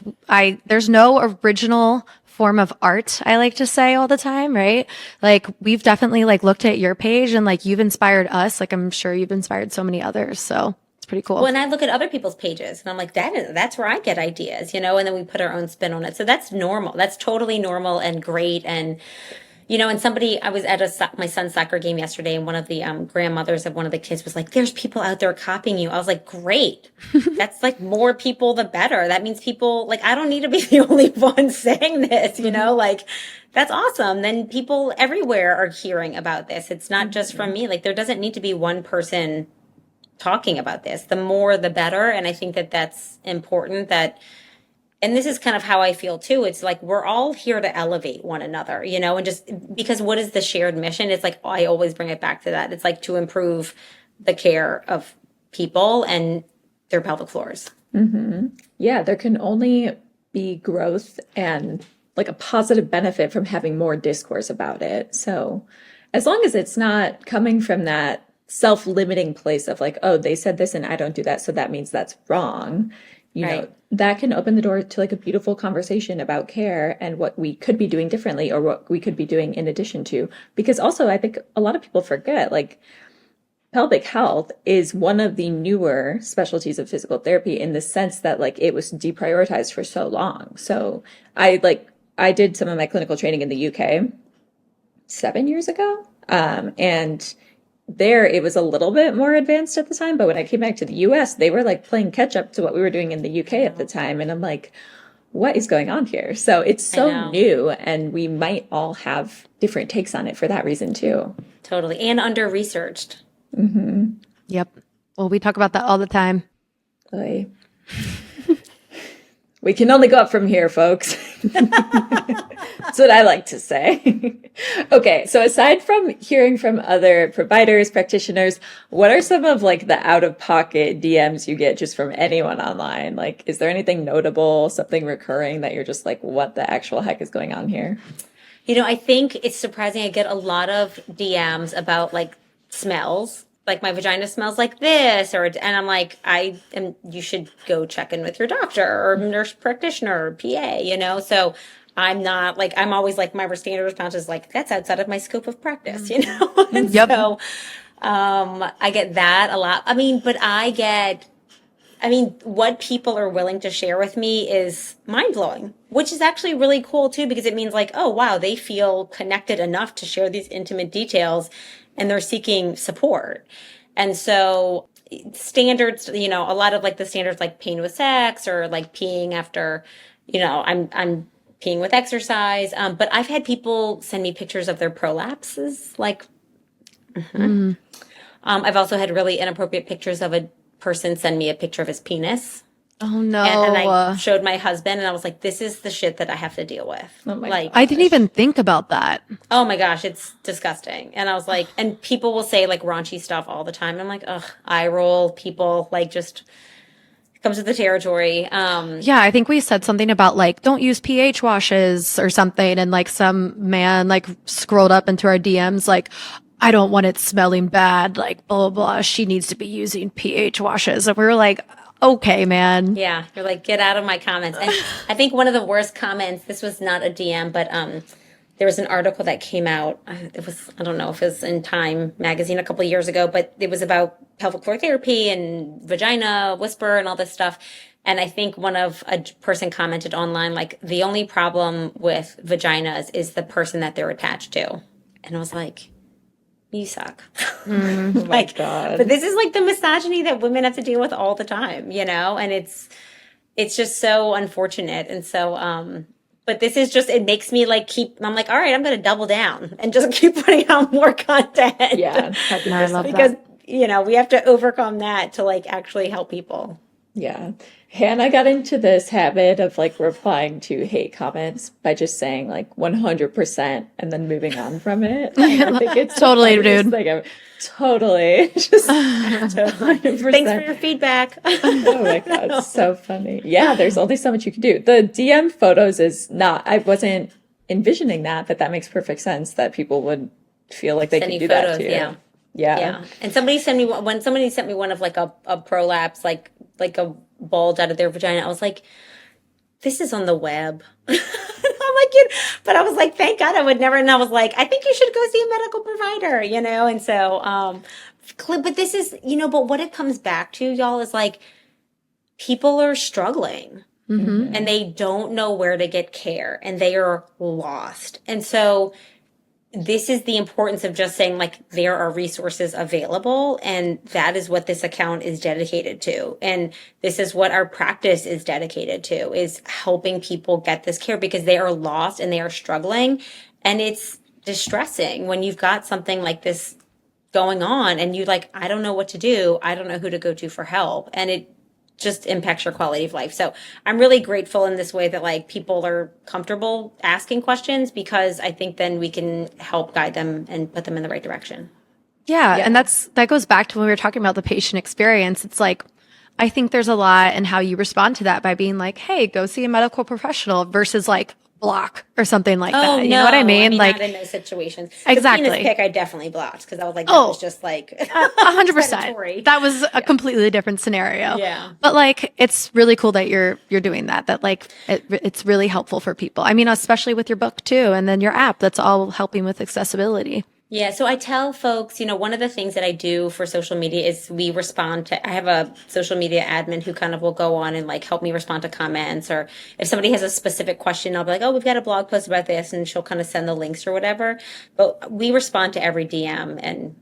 there's no original form of art, I like to say all the time, right? Like we've definitely like looked at your page and like you've inspired us. Like I'm sure you've inspired so many others. So It's pretty cool. Well, and I look at other people's pages and I'm like, that's where I get ideas, and then we put our own spin on it. So that's normal. That's totally normal and great. And, and I was at my son's soccer game yesterday, and one of the grandmothers of one of the kids was like, there's people out there copying you. I was like, great. That's like more people, the better. That means people, like, I don't need to be the only one saying this, like, that's awesome. Then people everywhere are hearing about this. It's not just from me. Like, there doesn't need to be one person talking about this. The more, the better. And I think that that's important, and this is kind of how I feel too. It's like, we're all here to elevate one another, and just because what is the shared mission? It's like, I always bring it back to that. It's like to improve the care of people and their pelvic floors. Mm-hmm. Yeah, there can only be growth and like a positive benefit from having more discourse about it. So as long as it's not coming from that self-limiting place of like, oh, they said this and I don't do that, so that means that's wrong. Right. That can open the door to like a beautiful conversation about care and what we could be doing differently or what we could be doing in addition to. Because also, I think a lot of people forget, like, pelvic health is one of the newer specialties of physical therapy in the sense that like it was deprioritized for so long. So I did some of my clinical training in the UK 7 years ago. And there it was a little bit more advanced at the time, but when I came back to the US, they were like playing catch up to what we were doing in the UK at the time. And I'm like, what is going on here? So it's so new, and we might all have different takes on it for that reason too. Totally. And under-researched. Mm-hmm. Yep. Well, we talk about that all the time. Oy. We can only go up from here, folks. That's what I like to say. Okay, so aside from hearing from other providers, practitioners, what are some of like the out-of-pocket DMs you get just from anyone online? Like, is there anything notable, something recurring that you're just like, what the actual heck is going on here? I think it's surprising. I get a lot of DMs about like smells. Like, my vagina smells like this, and I'm like, you should go check in with your doctor or nurse practitioner or PA, so I'm not like, I'm always like, my standard response is like, that's outside of my scope of practice, and Yep. So, I get that a lot. What people are willing to share with me is mind blowing, which is actually really cool too, because it means like, oh wow, they feel connected enough to share these intimate details, and they're seeking support. And so standards, a lot of like the standards, like pain with sex or like peeing after, I'm peeing with exercise. But I've had people send me pictures of their prolapses. Like, I've also had really inappropriate pictures of a person send me a picture of his penis. Oh no. And I showed my husband, and I was like, this is the shit that I have to deal with. Oh my like, I didn't even think about that. oh my gosh, it's disgusting. And I was like, and people will say like raunchy stuff all the time. I'm like, ugh, eye roll. People like just comes with the territory. Yeah, I think we said something about like, don't use pH washes or something. And like some man like scrolled up into our DMs like, I don't want it smelling bad. Like, blah, blah, blah. She needs to be using pH washes. And we were like, okay, man. Yeah, you're like, get out of my comments. And I think one of the worst comments, this was not a DM, but there was an article that came out. It was, I don't know if it was in Time magazine a couple of years ago, but it was about pelvic floor therapy and Vagina Whisperer and all this stuff. And I think a person commented online, like, the only problem with vaginas is the person that they're attached to. And I was like, you suck. Oh my God. But this is like the misogyny that women have to deal with all the time, and it's just so unfortunate. And so, but this is just, it makes me like I'm like, all right, I'm going to double down and just keep putting out more content. Yeah. I love because, that. we have to overcome that to like actually help people. Yeah. Hannah got into this habit of like replying to hate comments by just saying like 100% and then moving on from it. I think it's Totally, dude. Like, totally. Just 100%. Thanks for your feedback. Oh my God. So funny. Yeah. There's only so much you can do. The DM photos is not, I wasn't envisioning that, but that makes perfect sense that people would feel like they could do that too. Yeah. Yeah. And somebody sent me one of like a prolapse, like a bulge out of their vagina. I was like, this is on the web. I'm like, but I was like, thank God I would never. And I was like, I think you should go see a medical provider, And so, But this is, but what it comes back to, y'all, is like people are struggling and they don't know where to get care and they are lost. And so this is the importance of just saying, like, there are resources available, and that is what this account is dedicated to. And this is what our practice is dedicated to, is helping people get this care because they are lost and they are struggling. And it's distressing when you've got something like this going on and you like, I don't know what to do. I don't know who to go to for help. And it just impacts your quality of life. So I'm really grateful in this way that like people are comfortable asking questions, because I think then we can help guide them and put them in the right direction. Yeah. And that goes back to when we were talking about the patient experience. It's like, I think there's a lot in how you respond to that by being like, hey, go see a medical professional versus like block or something like that. You know what I mean? Like, not in those situations. Exactly. The penis pic I definitely blocked because I was like, that was just like 100%. That was a completely different scenario. Yeah. But like, it's really cool that you're doing that. That like, it's really helpful for people. I mean, especially with your book too, and then your app. That's all helping with accessibility. Yeah, so I tell folks, one of the things that I do for social media is I have a social media admin who kind of will go on and like help me respond to comments, or if somebody has a specific question, I'll be like, oh, we've got a blog post about this, and she'll kind of send the links or whatever. But we respond to every DM and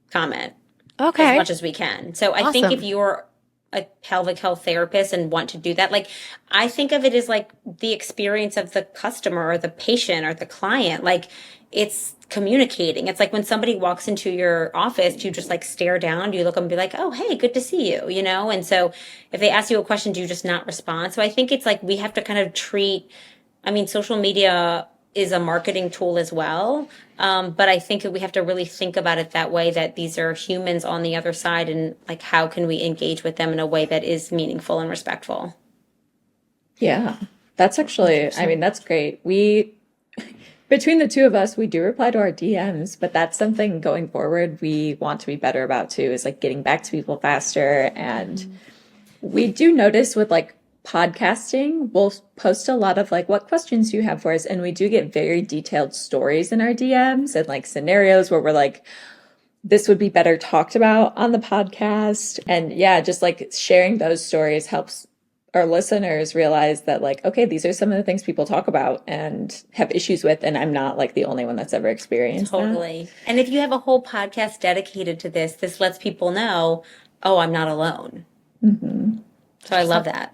comment as much as we can. So I think if you're a pelvic health therapist and want to do that, like, I think of it as like the experience of the customer or the patient or the client. Like, it's communicating. It's like when somebody walks into your office, do you just like stare down? Do you look up and be like, oh, hey, good to see you, And so if they ask you a question, do you just not respond? So I think it's like we have to kind of social media is a marketing tool as well. But I think we have to really think about it that way, that these are humans on the other side, and like, how can we engage with them in a way that is meaningful and respectful? Yeah, that's actually, that's great. Between the two of us, we do reply to our DMs, but that's something going forward we want to be better about too, is like getting back to people faster. And we do notice with like podcasting, we'll post a lot of like, what questions do you have for us? And we do get very detailed stories in our DMs and like scenarios where we're like, this would be better talked about on the podcast. And yeah, just like sharing those stories helps our listeners realize that like, okay, these are some of the things people talk about and have issues with, and I'm not like the only one that's ever experienced Totally. That. And if you have a whole podcast dedicated to this lets people know, oh, I'm not alone. So I love that.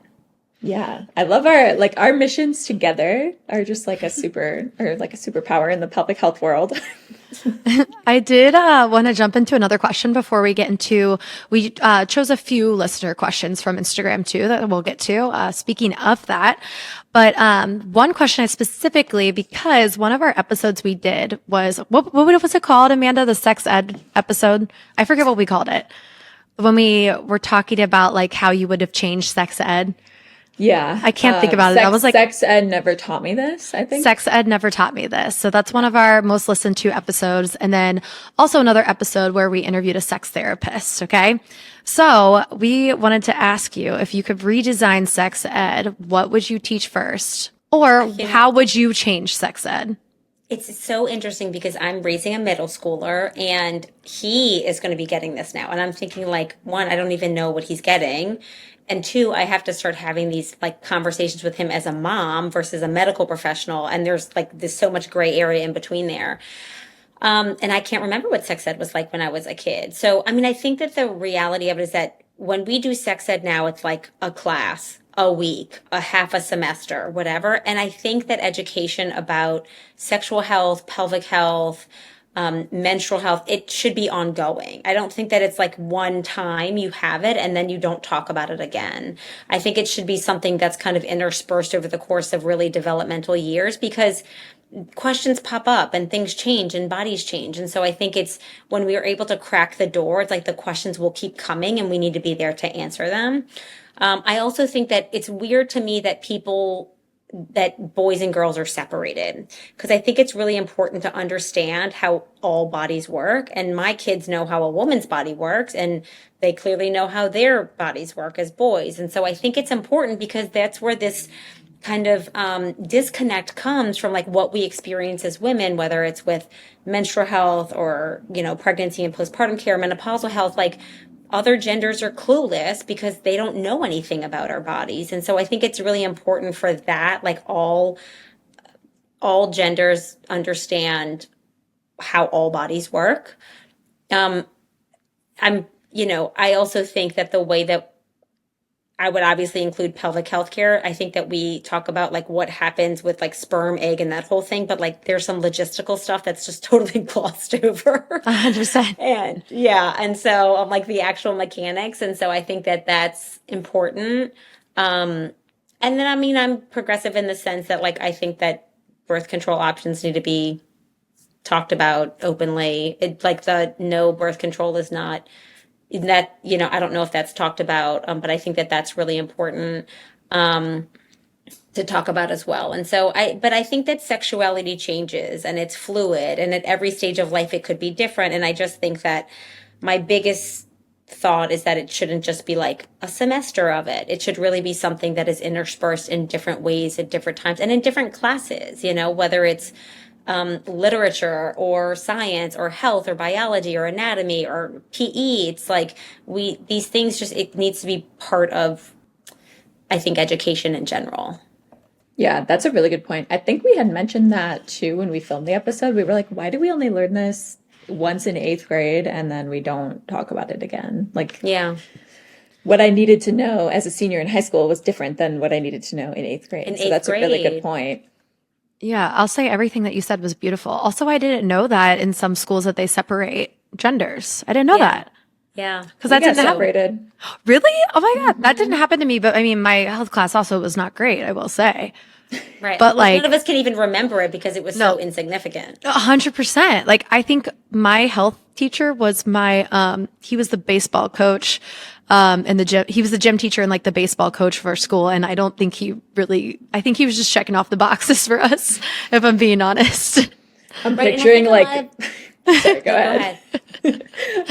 Yeah. I love our missions together are just like a superpower in the pelvic health world. I did want to jump into another question before we get into, we chose a few listener questions from Instagram too that we'll get to, speaking of that. But one question I specifically, because one of our episodes we did was, what was it called, Amanda? The sex ed episode? I forget what we called it. When we were talking about like how you would have changed sex ed. Yeah. I can't think about it. I was like, sex ed never taught me this, I think. Sex ed never taught me this. So that's one of our most listened to episodes. And then also another episode where we interviewed a sex therapist. Okay. So we wanted to ask you, if you could redesign sex ed, what would you teach first? Or how would you change sex ed? It's so interesting because I'm raising a middle schooler and he is going to be getting this now. And I'm thinking like, one, I don't even know what he's getting. And two, I have to start having these like conversations with him as a mom versus a medical professional. And there's so much gray area in between there. And I can't remember what sex ed was like when I was a kid. So, I think that the reality of it is that when we do sex ed now, it's like a class, a week, a half a semester, whatever. And I think that education about sexual health, pelvic health, menstrual health, it should be ongoing. I don't think that it's like one time you have it and then you don't talk about it again. I think it should be something that's kind of interspersed over the course of really developmental years, because questions pop up and things change and bodies change. And so I think it's when we are able to crack the door, it's like the questions will keep coming and we need to be there to answer them. I also think that it's weird to me that that boys and girls are separated, because I think it's really important to understand how all bodies work. And my kids know how a woman's body works, and they clearly know how their bodies work as boys. And so I think it's important because that's where this kind of disconnect comes from like what we experience as women, whether it's with menstrual health or, pregnancy and postpartum care, menopausal health, like other genders are clueless because they don't know anything about our bodies. And so I think it's really important for that, like all genders understand how all bodies work. I also think that the way that I would obviously include pelvic health care. I think that we talk about like what happens with like sperm, egg, and that whole thing, but like there's some logistical stuff that's just totally glossed over. 100%. And and so like the actual mechanics. And so I think that that's important. And then, I'm progressive in the sense that like I think that birth control options need to be talked about openly. Like the no birth control is not that, I don't know if that's talked about, but I think that that's really important to talk about as well. And so I think that sexuality changes and it's fluid, and at every stage of life it could be different. And I just think that my biggest thought is that it shouldn't just be like a semester of it. It should really be something that is interspersed in different ways at different times and in different classes, whether it's literature or science or health or biology or anatomy or PE. It's like these things it needs to be part of, I think, education in general. Yeah, that's a really good point. I think we had mentioned that too when we filmed the episode. We were like, why do we only learn this once in 8th grade and then we don't talk about it again? Like, yeah. What I needed to know as a senior in high school was different than what I needed to know in 8th grade. So that's a really good point. Yeah, I'll say everything that you said was beautiful. Also, I didn't know that in some schools that they separate genders. I didn't know that. Yeah. Because that didn't separated. happen. Really? Oh my God. That didn't happen to me. But my health class also was not great, I will say. Right. But none of us can even remember it because it was so insignificant. 100%. Like, I think my health teacher was he was the baseball coach in the gym. He was the gym teacher and like the baseball coach for our school. And I don't think I think he was just checking off the boxes for us, if I'm being honest. I'm picturing like, sorry, go ahead.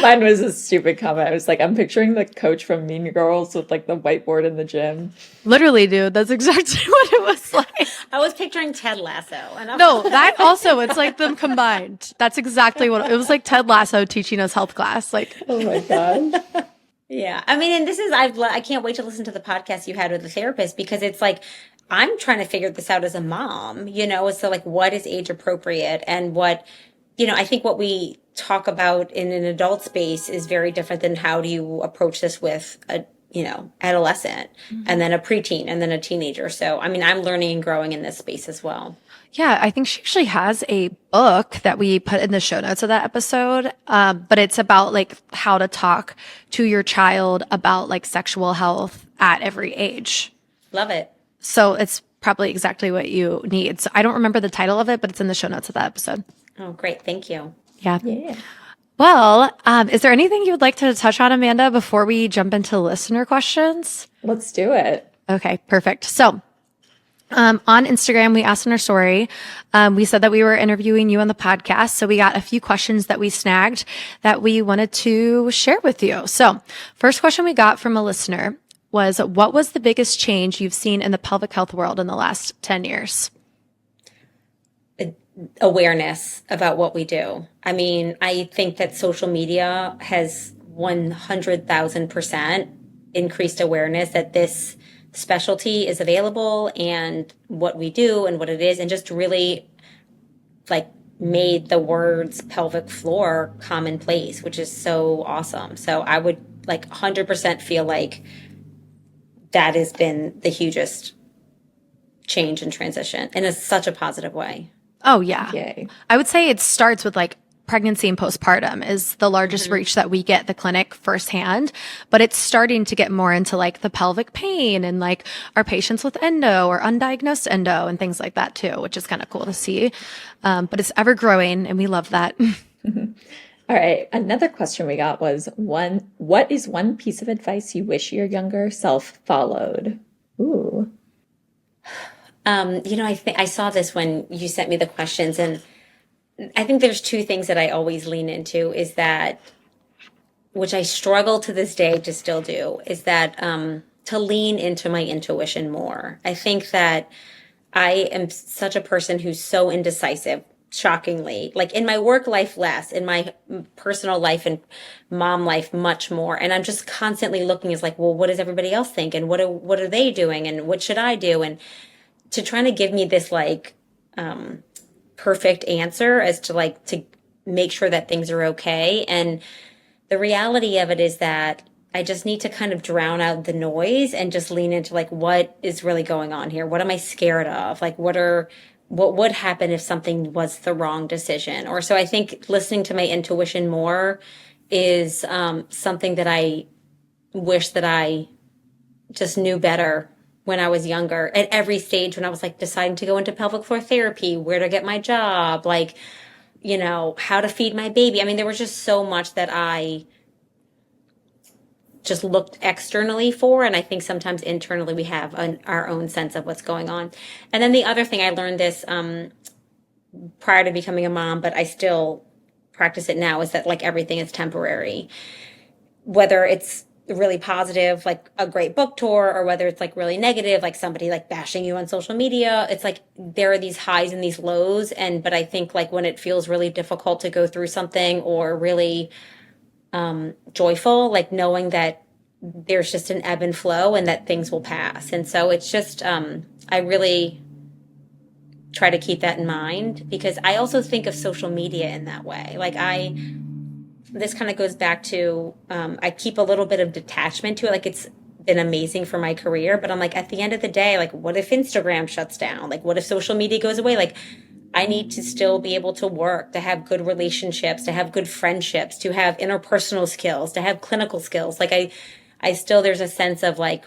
Mine was a stupid comment. I was like, I'm picturing the coach from Mean Girls with like the whiteboard in the gym. Literally, dude, that's exactly what it was like. I was picturing Ted Lasso. No, that also, it's like them combined. That's exactly what it was like. Ted Lasso teaching us health class. Like, oh my God. Yeah. And this is, I can't wait to listen to the podcast you had with the therapist, because it's like, I'm trying to figure this out as a mom, so like what is age appropriate and what, I think what we talk about in an adult space is very different than how do you approach this with a, adolescent and then a preteen and then a teenager. So, I'm learning and growing in this space as well. yeah, I think she actually has a book that we put in the show notes of that episode. But it's about like how to talk to your child about like sexual health at every age. Love it. So it's probably exactly what you need. So I don't remember the title of it, but it's in the show notes of that episode. Oh, great. Thank you. Yeah. Yeah. Well, is there anything you would like to touch on, Amanda, before we jump into listener questions? Let's do it. Okay, perfect. So on Instagram, we asked in our story, we said that we were interviewing you on the podcast. So we got a few questions that we snagged that we wanted to share with you. So first question we got from a listener was, what was the biggest change you've seen in the pelvic health world in the last 10 years? Awareness about what we do. I think that social media has 100,000% increased awareness that this specialty is available and what we do and what it is, and just really like made the words pelvic floor commonplace, which is so awesome. So I would like 100% feel like that has been the hugest change and transition in such a positive way. Oh, yeah. Yay. I would say it starts with like pregnancy and postpartum is the largest reach that we get at the clinic firsthand, but it's starting to get more into like the pelvic pain and like our patients with endo or undiagnosed endo and things like that too, which is kind of cool to see. But it's ever growing and we love that. All right. Another question we got was what is one piece of advice you wish your younger self followed? Ooh. I saw this when you sent me the questions, and I think there's two things that I always lean into is that, which I struggle to this day to still do, is that to lean into my intuition more. I think that I am such a person who's so indecisive, shockingly. Like in my work life, less, in my personal life and mom life, much more. And I'm just constantly looking as like, well, what does everybody else think? And what are they doing? And what should I do? And to trying to give me this like perfect answer as to like to make sure that things are okay. And the reality of it is that I just need to kind of drown out the noise and just lean into like what is really going on here. What am I scared of? Like what would happen if something was the wrong decision? Or so I think listening to my intuition more is something that I wish that I just knew better when I was younger at every stage when I was like deciding to go into pelvic floor therapy, where to get my job, like, you know, how to feed my baby. I mean, there was just so much that I just looked externally for. And I think sometimes internally we have our own sense of what's going on. And then the other thing, I learned this prior to becoming a mom, but I still practice it now, is that like everything is temporary. Whether it's really positive, like a great book tour, or whether it's like really negative, like somebody like bashing you on social media, it's like there are these highs and these lows. But I think like when it feels really difficult to go through something, or really joyful, like knowing that there's just an ebb and flow and that things will pass. And so it's just, I really try to keep that in mind, because I also think of social media in that way. Like this kind of goes back to, I keep a little bit of detachment to it. Like it's been amazing for my career, but I'm like, at the end of the day, like what if Instagram shuts down? Like what if social media goes away? Like I need to still be able to work, to have good relationships, to have good friendships, to have interpersonal skills, to have clinical skills. Like I still, there's a sense of like,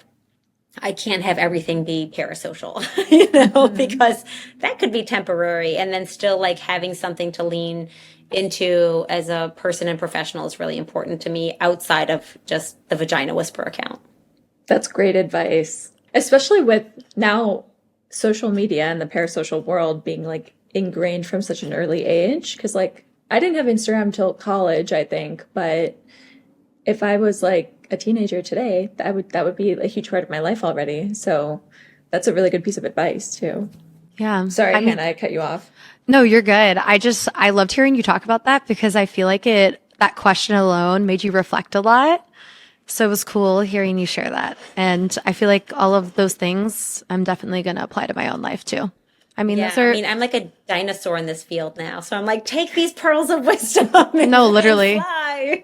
I can't have everything be parasocial, you know, because that could be temporary. And then still like having something to lean into as a person and professional is really important to me outside of just the Vagina Whisperer account. That's great advice, especially with now social media and the parasocial world being like ingrained from such an early age. Because like I didn't have Instagram until college, I think, but if I was like a teenager today, that would be a huge part of my life already. So that's a really good piece of advice too. Yeah. Sorry, Hannah, I cut you off. No, you're good. I loved hearing you talk about that, because I feel like that question alone made you reflect a lot. So it was cool hearing you share that. And I feel like all of those things I'm definitely going to apply to my own life too. I mean, Yeah, I mean, I'm like a dinosaur in this field now. So I'm like, take these pearls of wisdom. No, literally. Fly.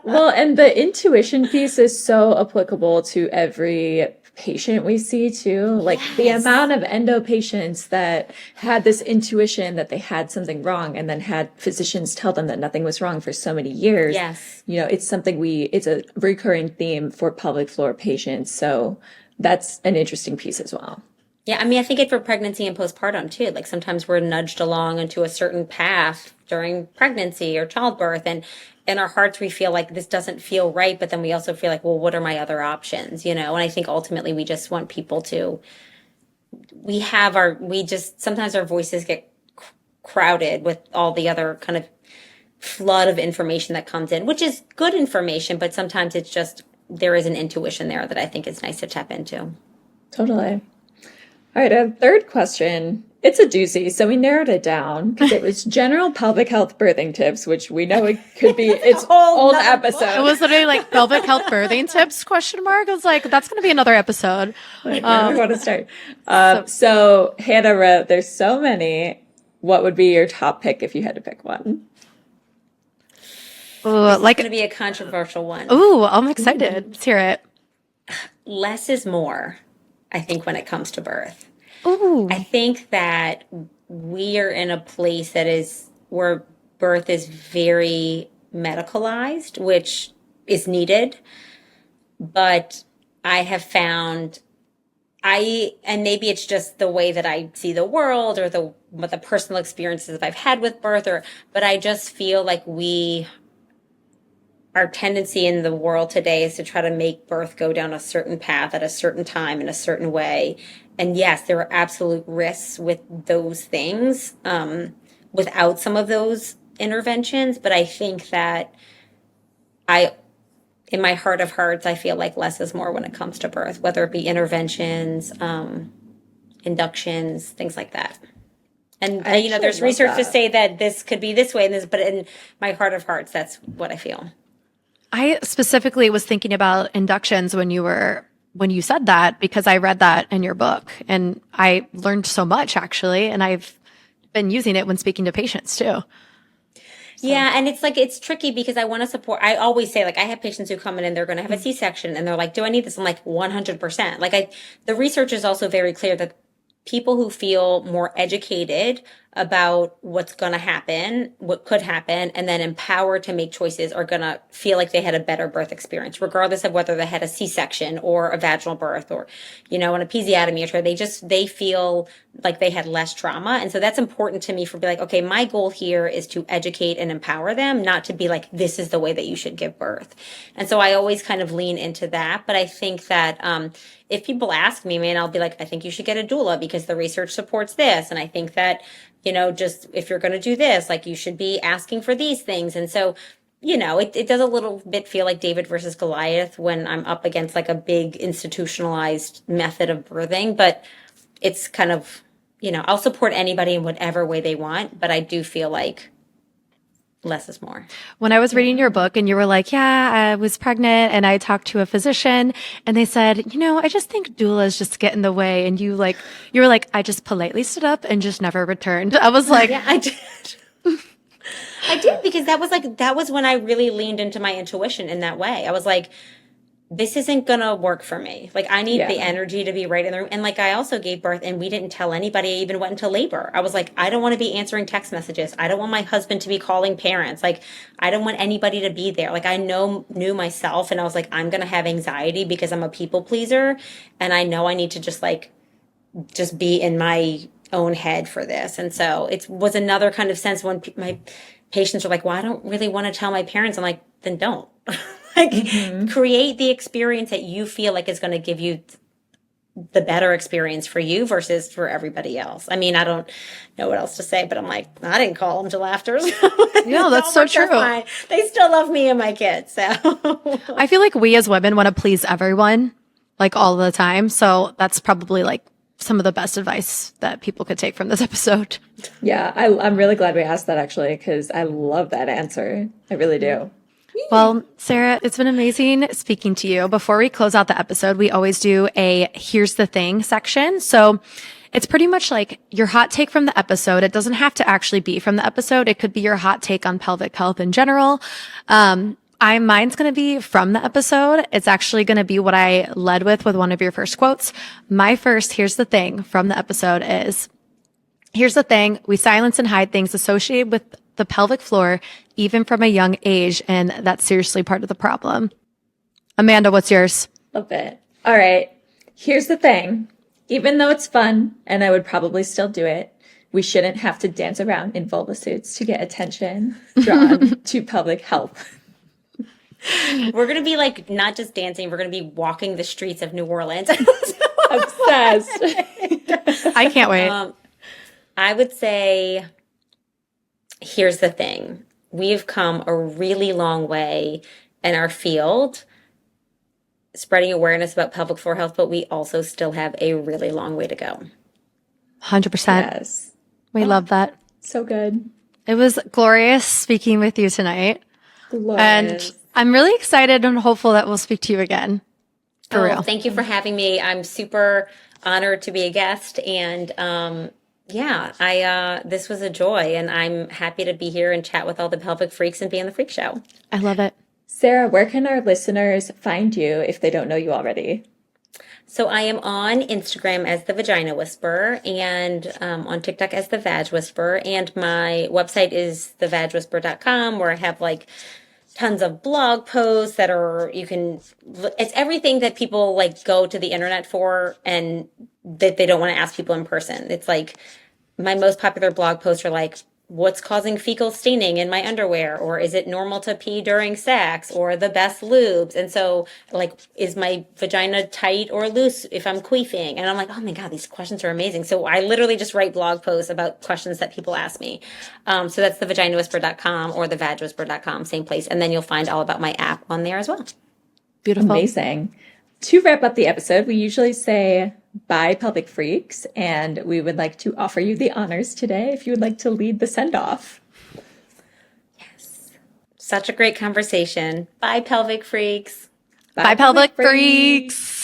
Well, and the intuition piece is so applicable to every patient we see too. Like the amount of endo patients that had this intuition that they had something wrong, and then had physicians tell them that nothing was wrong for so many years. Yes. You know, it's something it's a recurring theme for pelvic floor patients. So that's an interesting piece as well. Yeah, I mean, I think it for pregnancy and postpartum too. Like sometimes we're nudged along into a certain path during pregnancy or childbirth, and in our hearts we feel like this doesn't feel right, but then we also feel like, well, what are my other options? You know, and I think ultimately we just want people to, sometimes our voices get crowded with all the other kind of flood of information that comes in, which is good information, but sometimes it's just, there is an intuition there that I think is nice to tap into. Totally. All right, a third question. It's a doozy, so we narrowed it down because it was general pelvic health birthing tips, which we know it could be its own episode. It was literally like pelvic health birthing tips ? I was like, that's going to be another episode. Like, where do we want to start? So Hannah wrote, there's so many. What would be your top pick if you had to pick one? Like going to be a controversial one. Ooh, I'm excited. Let's hear it. Less is more, I think, when it comes to birth. Ooh. I think that we are in a place that is where birth is very medicalized, which is needed. But I have found and maybe it's just the way that I see the world, or the personal experiences I've had with birth, but I just feel like our tendency in the world today is to try to make birth go down a certain path at a certain time in a certain way. And yes, there are absolute risks with those things, without some of those interventions. But I think that in my heart of hearts, I feel like less is more when it comes to birth, whether it be interventions, inductions, things like that. And I you know, actually there's love research to that. say that this could be this way, and this, but in my heart of hearts, that's what I feel. I specifically was thinking about inductions when you said that, because I read that in your book and I learned so much actually, and I've been using it when speaking to patients too. Yeah, and it's like it's tricky because I want to support. I always say, like, I have patients who come in and they're going to have a C-section and they're like, "Do I need this?" I'm like, 100%. The research is also very clear that people who feel more educated about what's going to happen, what could happen, and then empowered to make choices are going to feel like they had a better birth experience, regardless of whether they had a C-section or a vaginal birth or, you know, an episiotomy or they feel like they had less trauma. And so that's important to me for be like, okay, my goal here is to educate and empower them, not to be like, this is the way that you should give birth. And so I always kind of lean into that. But I think that, if people ask me, man, I'll be like, I think you should get a doula because the research supports this. And I think that, you know, just if you're going to do this, like you should be asking for these things. And so, you know, it does a little bit feel like David versus Goliath when I'm up against like a big institutionalized method of birthing, but it's kind of, you know, I'll support anybody in whatever way they want, but I do feel like less is more. When I was reading your book and you were like, yeah, I was pregnant and I talked to a physician and they said, you know, I just think doulas just get in the way. And you were like, I just politely stood up and just never returned. I was like, Yeah, I did. I did because that was when I really leaned into my intuition in that way. I was like, this isn't gonna work for me. Like I need the energy to be right in the room. And like I also gave birth and we didn't tell anybody I even went into labor. I was like, I don't want to be answering text messages. I don't want my husband to be calling parents. Like I don't want anybody to be there. Like I knew myself and I was like, I'm gonna have anxiety because I'm a people pleaser and I know I need to just be in my own head for this. And so it was another kind of sense when my patients are like, well, I don't really want to tell my parents. I'm like, then don't. Create the experience that you feel like is going to give you the better experience for you versus for everybody else. I mean, I don't know what else to say, but I'm like, I didn't call them till after. no, that's so true. Fine. They still love me and my kids. So I feel like we as women want to please everyone like all the time. So that's probably like some of the best advice that people could take from this episode. Yeah, I'm really glad we asked that actually, because I love that answer. I really do. Well, Sara, it's been amazing speaking to you. Before we close out the episode, we always do a here's the thing section. So it's pretty much like your hot take from the episode. It doesn't have to actually be from the episode. It could be your hot take on pelvic health in general. Mine's going to be from the episode. It's actually going to be what I led with one of your first quotes. My first here's the thing from the episode is, here's the thing. We silence and hide things associated with the pelvic floor, even from a young age. And that's seriously part of the problem. Amanda, what's yours? Love it. All right. Here's the thing. Even though it's fun, and I would probably still do it, we shouldn't have to dance around in vulva suits to get attention drawn to pelvic health. we're going to be like, not just dancing, we're going to be walking the streets of New Orleans. Obsessed. I can't wait. I would say, here's the thing. We've come a really long way in our field, spreading awareness about pelvic floor health, but we also still have a really long way to go. 100%. Yes. We love that. So good. It was glorious speaking with you tonight. Glorious. And I'm really excited and hopeful that we'll speak to you again. For real. Thank you for having me. I'm super honored to be a guest. And this was a joy. And I'm happy to be here and chat with all the pelvic freaks and be on the Freak Show. I love it. Sara, where can our listeners find you if they don't know you already? So I am on Instagram as the Vagina Whisperer and on TikTok as the Vag Whisperer. And my website is thevagwhisperer.com, where I have like tons of blog posts that are, it's everything that people like go to the internet for and that they don't want to ask people in person. It's like my most popular blog posts are like, what's causing fecal staining in my underwear? Or is it normal to pee during sex? Or the best lubes? And so like, is my vagina tight or loose if I'm queefing? And I'm like, oh my God, these questions are amazing. So I literally just write blog posts about questions that people ask me. So that's thevaginawhisperer.com or thevagwhisperer.com, same place. And then you'll find all about my app on there as well. Beautiful. Amazing. To wrap up the episode, we usually say bye, pelvic freaks, and we would like to offer you the honors today if you would like to lead the send-off. Such a great conversation. Bye, pelvic freaks. Bye, pelvic freaks.